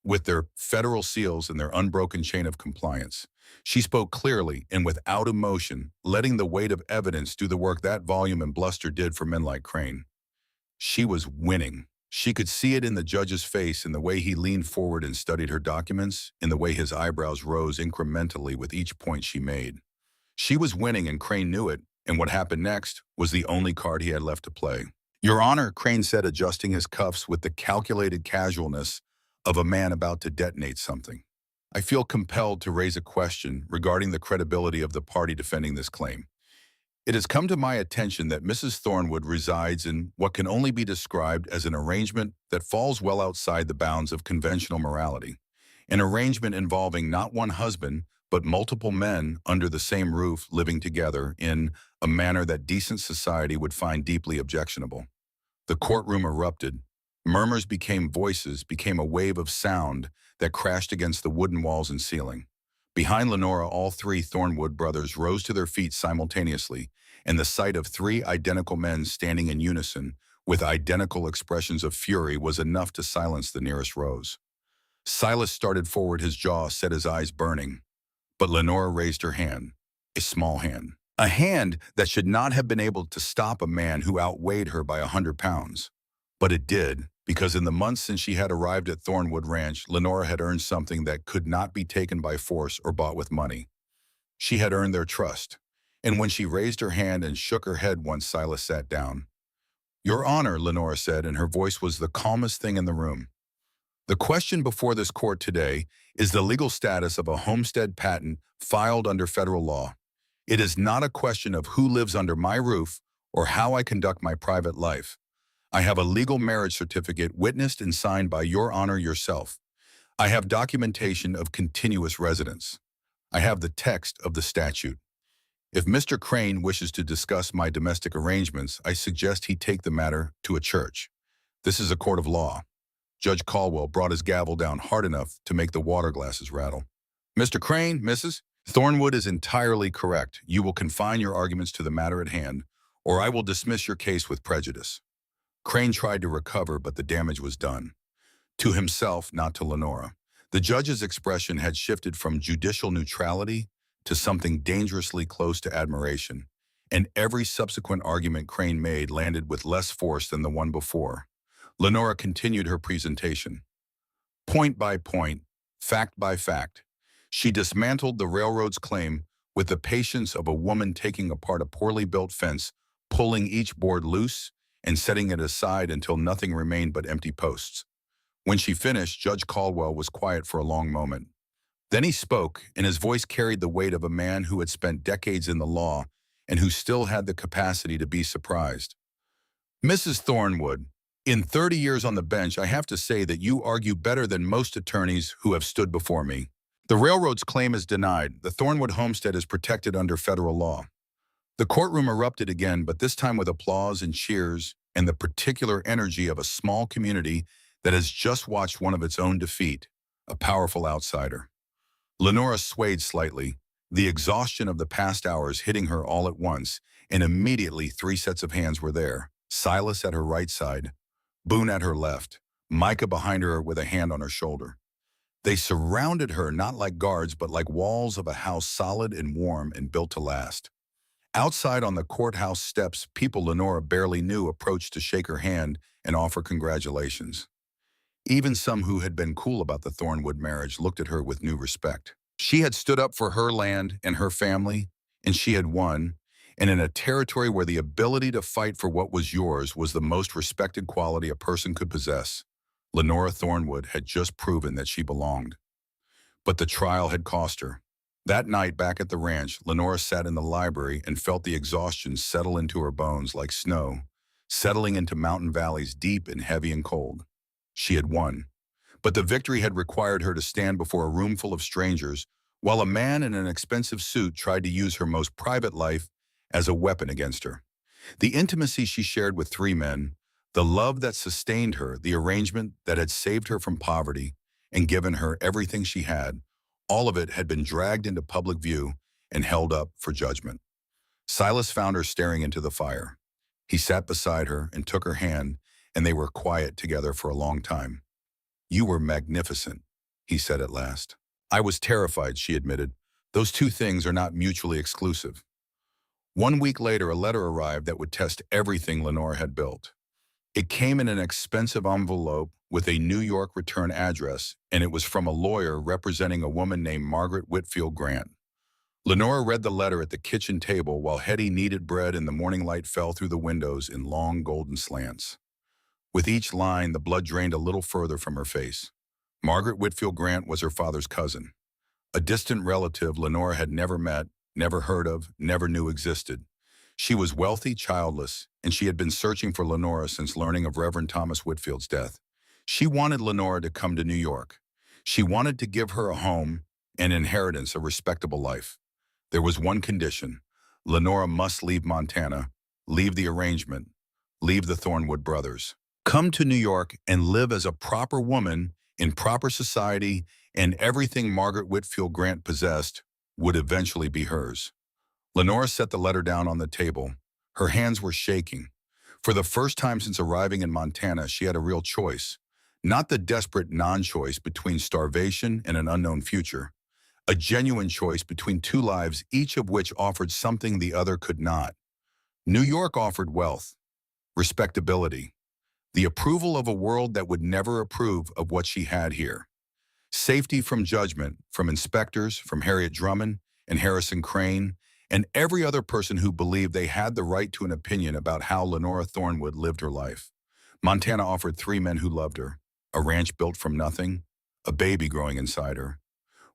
with their federal seals and their unbroken chain of compliance. She spoke clearly and without emotion, letting the weight of evidence do the work that volume and bluster did for men like Crane. She was winning. She could see it in the judge's face, in the way he leaned forward and studied her documents, in the way his eyebrows rose incrementally with each point she made. She was winning, and Crane knew it, and what happened next was the only card he had left to play. "Your Honor," Crane said, adjusting his cuffs with the calculated casualness of a man about to detonate something. "I feel compelled to raise a question regarding the credibility of the party defending this claim. It has come to my attention that Mrs. Thornwood resides in what can only be described as an arrangement that falls well outside the bounds of conventional morality. An arrangement involving not one husband, but multiple men under the same roof living together in a manner that decent society would find deeply objectionable." The courtroom erupted. Murmurs became voices, became a wave of sound that crashed against the wooden walls and ceiling. Behind Lenora, all three Thornwood brothers rose to their feet simultaneously, and the sight of three identical men standing in unison with identical expressions of fury was enough to silence the nearest rows. Silas started forward, his jaw set, his eyes burning. But Lenora raised her hand, a small hand. A hand that should not have been able to stop a man who outweighed her by 100 pounds. But it did, because in the months since she had arrived at Thornwood Ranch, Lenora had earned something that could not be taken by force or bought with money. She had earned their trust, and when she raised her hand and shook her head once Silas sat down, "Your Honor," Lenora said, and her voice was the calmest thing in the room. "The question before this court today is the legal status of a homestead patent filed under federal law. It is not a question of who lives under my roof or how I conduct my private life. I have a legal marriage certificate witnessed and signed by Your Honor yourself. I have documentation of continuous residence. I have the text of the statute. If Mr. Crane wishes to discuss my domestic arrangements, I suggest he take the matter to a church. This is a court of law." Judge Caldwell brought his gavel down hard enough to make the water glasses rattle. "Mr. Crane, Mrs. Thornwood is entirely correct. You will confine your arguments to the matter at hand, or I will dismiss your case with prejudice." Crane tried to recover, but the damage was done. To himself, not to Lenora. The judge's expression had shifted from judicial neutrality to something dangerously close to admiration, and every subsequent argument Crane made landed with less force than the one before. Lenora continued her presentation. Point by point, fact by fact, she dismantled the railroad's claim with the patience of a woman taking apart a poorly built fence, pulling each board loose and setting it aside until nothing remained but empty posts. When she finished, Judge Caldwell was quiet for a long moment. Then he spoke, and his voice carried the weight of a man who had spent decades in the law and who still had the capacity to be surprised. "Mrs. Thornwood, in 30 years on the bench, I have to say that you argue better than most attorneys who have stood before me. The railroad's claim is denied. The Thornwood homestead is protected under federal law." The courtroom erupted again, but this time with applause and cheers and the particular energy of a small community that has just watched one of its own defeat, a powerful outsider. Lenora swayed slightly, the exhaustion of the past hours hitting her all at once, and immediately three sets of hands were there. Silas at her right side, Boone at her left, Micah behind her with a hand on her shoulder. They surrounded her not like guards, but like walls of a house solid and warm and built to last. Outside on the courthouse steps, people Lenora barely knew approached to shake her hand and offer congratulations. Even some who had been cool about the Thornwood marriage looked at her with new respect. She had stood up for her land and her family, and she had won. And in a territory where the ability to fight for what was yours was the most respected quality a person could possess, Lenora Thornwood had just proven that she belonged. But the trial had cost her. That night back at the ranch, Lenora sat in the library and felt the exhaustion settle into her bones like snow, settling into mountain valleys deep and heavy and cold. She had won. But the victory had required her to stand before a room full of strangers while a man in an expensive suit tried to use her most private life as a weapon against her. The intimacy she shared with three men, the love that sustained her, the arrangement that had saved her from poverty and given her everything she had, all of it had been dragged into public view and held up for judgment. Silas found her staring into the fire. He sat beside her and took her hand, and they were quiet together for a long time. "You were magnificent," he said at last. "I was terrified," she admitted. "Those two things are not mutually exclusive." 1 week later, a letter arrived that would test everything Lenore had built. It came in an expensive envelope with a New York return address, and it was from a lawyer representing a woman named Margaret Whitfield Grant. Lenore read the letter at the kitchen table while Hetty kneaded bread and the morning light fell through the windows in long golden slants. With each line, the blood drained a little further from her face. Margaret Whitfield Grant was her father's cousin, a distant relative Lenore had never met, never heard of, never knew existed. She was wealthy, childless, and she had been searching for Lenora since learning of Reverend Thomas Whitfield's death. She wanted Lenora to come to New York. She wanted to give her a home, an inheritance, a respectable life. There was one condition. Lenora must leave Montana, leave the arrangement, leave the Thornwood brothers. Come to New York and live as a proper woman in proper society, and everything Margaret Whitfield Grant possessed would eventually be hers. Lenora set the letter down on the table. Her hands were shaking. For the first time since arriving in Montana, she had a real choice. Not the desperate non-choice between starvation and an unknown future. A genuine choice between two lives, each of which offered something the other could not. New York offered wealth, respectability, the approval of a world that would never approve of what she had here. Safety from judgment, from inspectors, from Harriet Drummond and Harrison Crane, and every other person who believed they had the right to an opinion about how Lenora Thornwood lived her life. Montana offered three men who loved her, a ranch built from nothing, a baby growing inside her,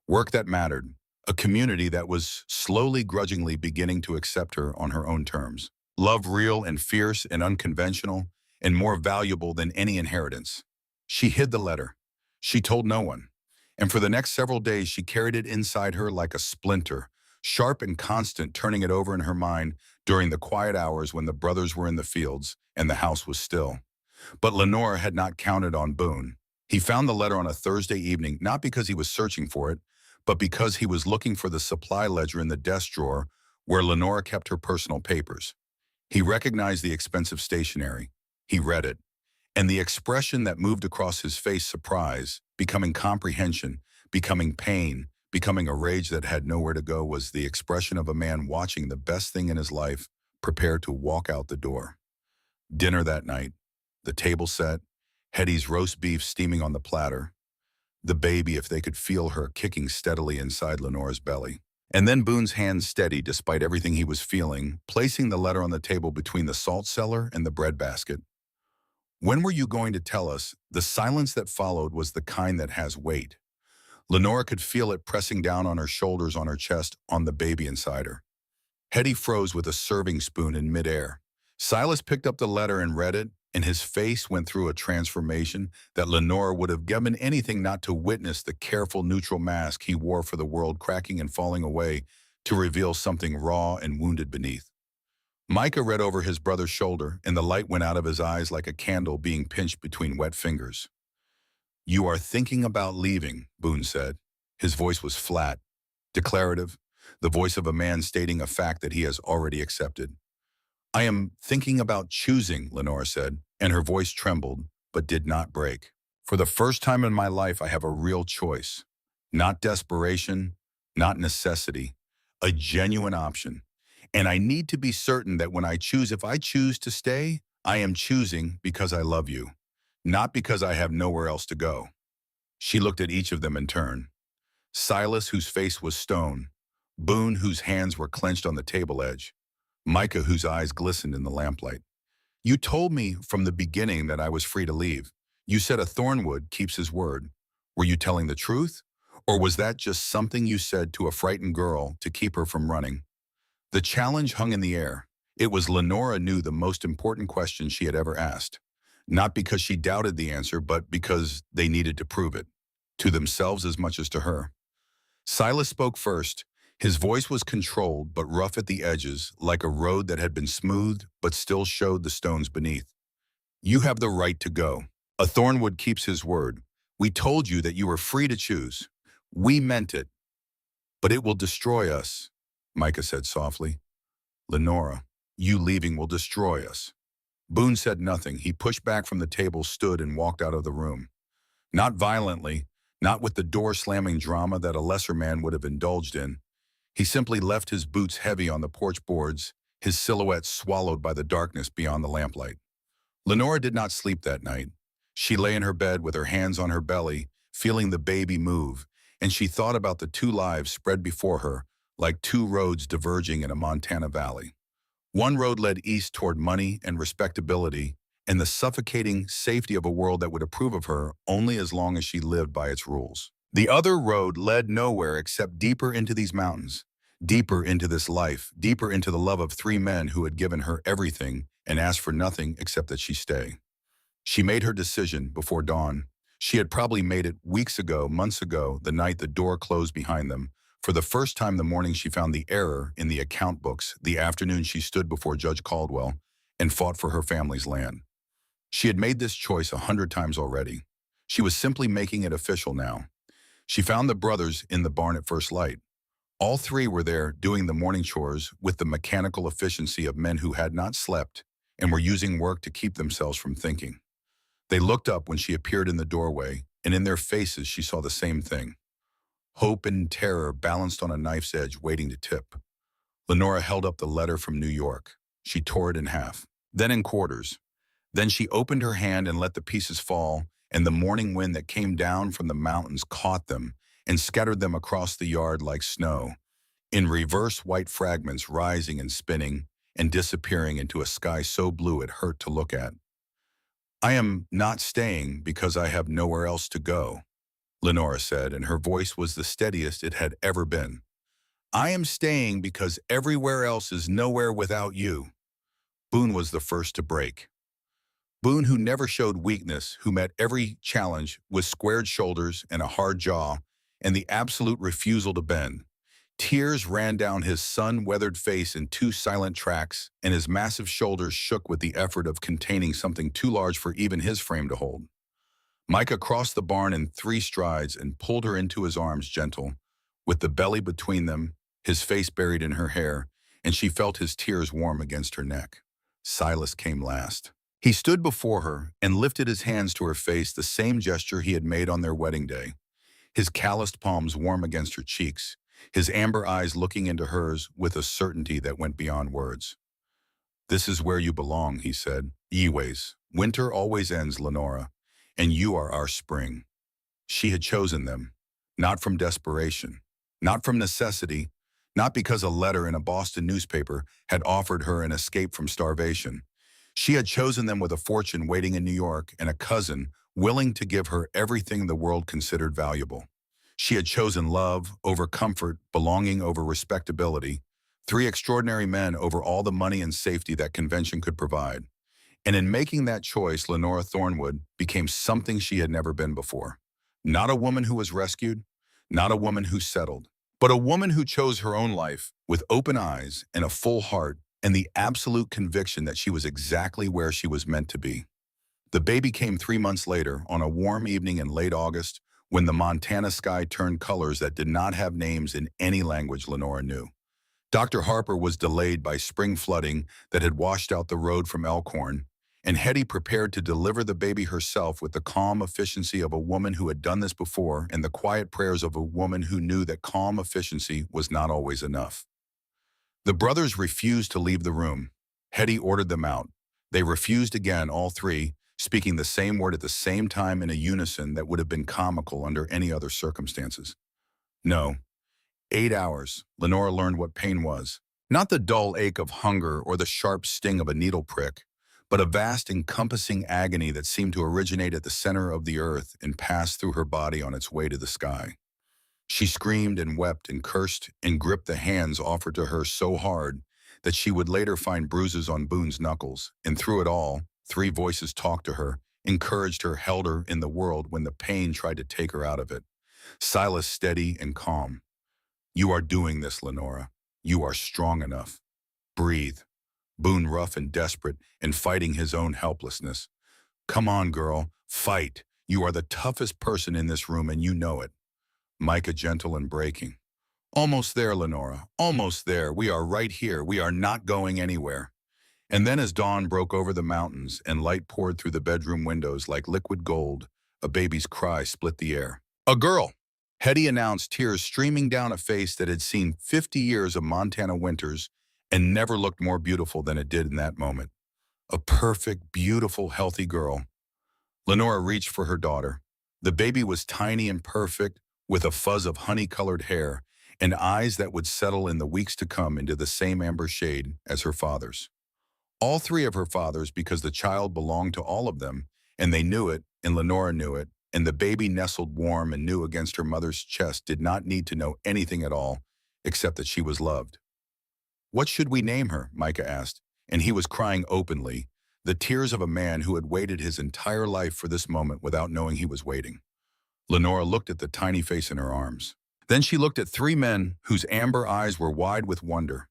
work that mattered, a community that was slowly, grudgingly beginning to accept her on her own terms. Love real and fierce and unconventional, and more valuable than any inheritance. She hid the letter. She told no one. And for the next several days, she carried it inside her like a splinter, sharp and constant, turning it over in her mind during the quiet hours when the brothers were in the fields and the house was still. But Lenore had not counted on Boone. He found the letter on a Thursday evening, not because he was searching for it, but because he was looking for the supply ledger in the desk drawer where Lenore kept her personal papers. He recognized the expensive stationery. He read it. And the expression that moved across his face, surprise, becoming comprehension, becoming pain, becoming a rage that had nowhere to go, was the expression of a man watching the best thing in his life prepare to walk out the door. Dinner that night, the table set, Hetty's roast beef steaming on the platter, the baby, if they could feel her, kicking steadily inside Lenore's belly. And then Boone's hands steady despite everything he was feeling, placing the letter on the table between the salt cellar and the bread basket. "When were you going to tell us?" The silence that followed was the kind that has weight. Lenora could feel it pressing down on her shoulders, on her chest, on the baby inside her. Hetty froze with a serving spoon in midair. Silas picked up the letter and read it, and his face went through a transformation that Lenora would have given anything not to witness the careful, neutral mask he wore for the world cracking and falling away to reveal something raw and wounded beneath. Micah read over his brother's shoulder, and the light went out of his eyes like a candle being pinched between wet fingers. "You are thinking about leaving," Boone said. His voice was flat, declarative, the voice of a man stating a fact that he has already accepted. "I am thinking about choosing," Lenore said, and her voice trembled, but did not break. "For the first time in my life, I have a real choice. Not desperation, not necessity, a genuine option. And I need to be certain that when I choose, if I choose to stay, I am choosing because I love you, not because I have nowhere else to go." She looked at each of them in turn. Silas, whose face was stone, Boone, whose hands were clenched on the table edge, Micah, whose eyes glistened in the lamplight. You told me from the beginning that I was free to leave. You said a Thornwood keeps his word. Were you telling the truth? Or was that just something you said to a frightened girl to keep her from running? The challenge hung in the air. It was Lenora knew the most important question she had ever asked. Not because she doubted the answer, but because they needed to prove it. To themselves as much as to her. Silas spoke first. His voice was controlled but rough at the edges, like a road that had been smoothed but still showed the stones beneath. You have the right to go. A Thornwood keeps his word. We told you that you were free to choose. We meant it. But it will destroy us, Micah said softly. Lenora, you leaving will destroy us. Boone said nothing. He pushed back from the table, stood, and walked out of the room. Not violently, not with the door-slamming drama that a lesser man would have indulged in. He simply left his boots heavy on the porch boards, his silhouette swallowed by the darkness beyond the lamplight. Lenora did not sleep that night. She lay in her bed with her hands on her belly, feeling the baby move, and she thought about the two lives spread before her, like two roads diverging in a Montana valley. One road led east toward money and respectability, and the suffocating safety of a world that would approve of her only as long as she lived by its rules. The other road led nowhere except deeper into these mountains, deeper into this life, deeper into the love of three men who had given her everything and asked for nothing except that she stay. She made her decision before dawn. She had probably made it weeks ago, months ago, the night the door closed behind them. For the first time the morning she found the error in the account books, the afternoon she stood before Judge Caldwell and fought for her family's land. She had made this choice 100 times already. She was simply making it official now. She found the brothers in the barn at first light. All three were there doing the morning chores with the mechanical efficiency of men who had not slept and were using work to keep themselves from thinking. They looked up when she appeared in the doorway, and in their faces she saw the same thing. Hope and terror balanced on a knife's edge waiting to tip. Lenora held up the letter from New York. She tore it in half, then in quarters. Then she opened her hand and let the pieces fall, and the morning wind that came down from the mountains caught them and scattered them across the yard like snow, in reverse white fragments rising and spinning and disappearing into a sky so blue it hurt to look at. I am not staying because I have nowhere else to go, Lenora said, and her voice was the steadiest it had ever been. I am staying because everywhere else is nowhere without you. Boone was the first to break. Boone, who never showed weakness, who met every challenge with squared shoulders and a hard jaw, and the absolute refusal to bend. Tears ran down his sun-weathered face in two silent tracks, and his massive shoulders shook with the effort of containing something too large for even his frame to hold. Micah crossed the barn in 3 strides and pulled her into his arms gentle, with the belly between them, his face buried in her hair, and she felt his tears warm against her neck. Silas came last. He stood before her and lifted his hands to her face, the same gesture he had made on their wedding day, his calloused palms warm against her cheeks, his amber eyes looking into hers with a certainty that went beyond words. This is where you belong, he said. Always. Winter always ends, Lenora, and you are our spring. She had chosen them, not from desperation, not from necessity, not because a letter in a Boston newspaper had offered her an escape from starvation. She had chosen them with a fortune waiting in New York and a cousin willing to give her everything the world considered valuable. She had chosen love over comfort, belonging over respectability, 3 extraordinary men over all the money and safety that convention could provide. And in making that choice, Lenora Thornwood became something she had never been before. Not a woman who was rescued, not a woman who settled, but a woman who chose her own life with open eyes and a full heart and the absolute conviction that she was exactly where she was meant to be. The baby came 3 months later on a warm evening in late August when the Montana sky turned colors that did not have names in any language Lenora knew. Dr. Harper was delayed by spring flooding that had washed out the road from Elkhorn, and Hetty prepared to deliver the baby herself with the calm efficiency of a woman who had done this before and the quiet prayers of a woman who knew that calm efficiency was not always enough. The brothers refused to leave the room. Hetty ordered them out. They refused again, all 3, speaking the same word at the same time in a unison that would have been comical under any other circumstances. No, 8 hours. Lenora learned what pain was. Not the dull ache of hunger or the sharp sting of a needle prick, but a vast encompassing agony that seemed to originate at the center of the earth and pass through her body on its way to the sky. She screamed and wept and cursed and gripped the hands offered to her so hard that she would later find bruises on Boone's knuckles. And through it all, three voices talked to her, encouraged her, held her in the world when the pain tried to take her out of it. Silas steady and calm. You are doing this, Lenora. You are strong enough. Breathe. Boone rough and desperate and fighting his own helplessness. Come on, girl. Fight. You are the toughest person in this room and you know it. Micah gentle and breaking. Almost there, Lenora. Almost there. We are right here. We are not going anywhere. And then as dawn broke over the mountains and light poured through the bedroom windows like liquid gold, a baby's cry split the air. A girl! Hetty announced, tears streaming down a face that had seen 50 years of Montana winters and never looked more beautiful than it did in that moment. A perfect, beautiful, healthy girl. Lenora reached for her daughter. The baby was tiny and perfect, with a fuzz of honey-colored hair and eyes that would settle in the weeks to come into the same amber shade as her father's. All three of her fathers, because the child belonged to all of them, and they knew it, and Lenora knew it, and the baby nestled warm and new against her mother's chest did not need to know anything at all, except that she was loved. What should we name her? Micah asked, and he was crying openly, the tears of a man who had waited his entire life for this moment without knowing he was waiting. Lenora looked at the tiny face in her arms. Then she looked at three men whose amber eyes were wide with wonder.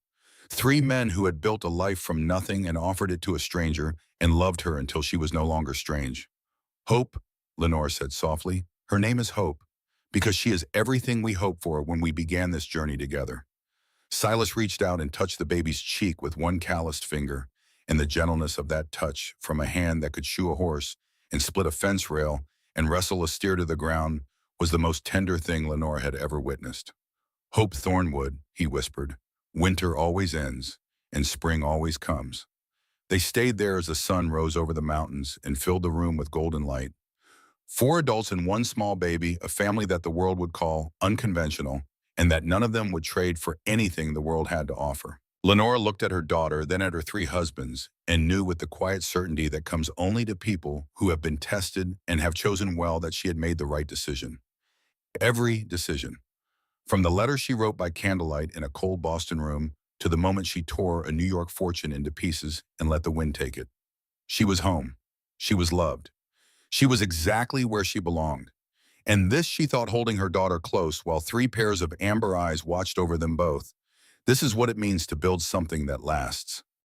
Three men who had built a life from nothing and offered it to a stranger and loved her until she was no longer strange. Hope, Lenora said softly. Her name is Hope, because she is everything we hoped for when we began this journey together. Silas reached out and touched the baby's cheek with one calloused finger, and the gentleness of that touch from a hand that could shoe a horse and split a fence rail and wrestle a steer to the ground was the most tender thing Lenora had ever witnessed. Hope Thornwood, he whispered, winter always ends, and spring always comes. They stayed there as the sun rose over the mountains and filled the room with golden light. Four adults and one small baby, a family that the world would call unconventional, and that none of them would trade for anything the world had to offer. Lenora looked at her daughter, then at her three husbands, and knew with the quiet certainty that comes only to people who have been tested and have chosen well that she had made the right decision. Every decision. From the letter she wrote by candlelight in a cold Boston room to the moment she tore a New York fortune into pieces and let the wind take it. She was home. She was loved. She was exactly where she belonged. And this she thought holding her daughter close while three pairs of amber eyes watched over them both. This is what it means to build something that lasts.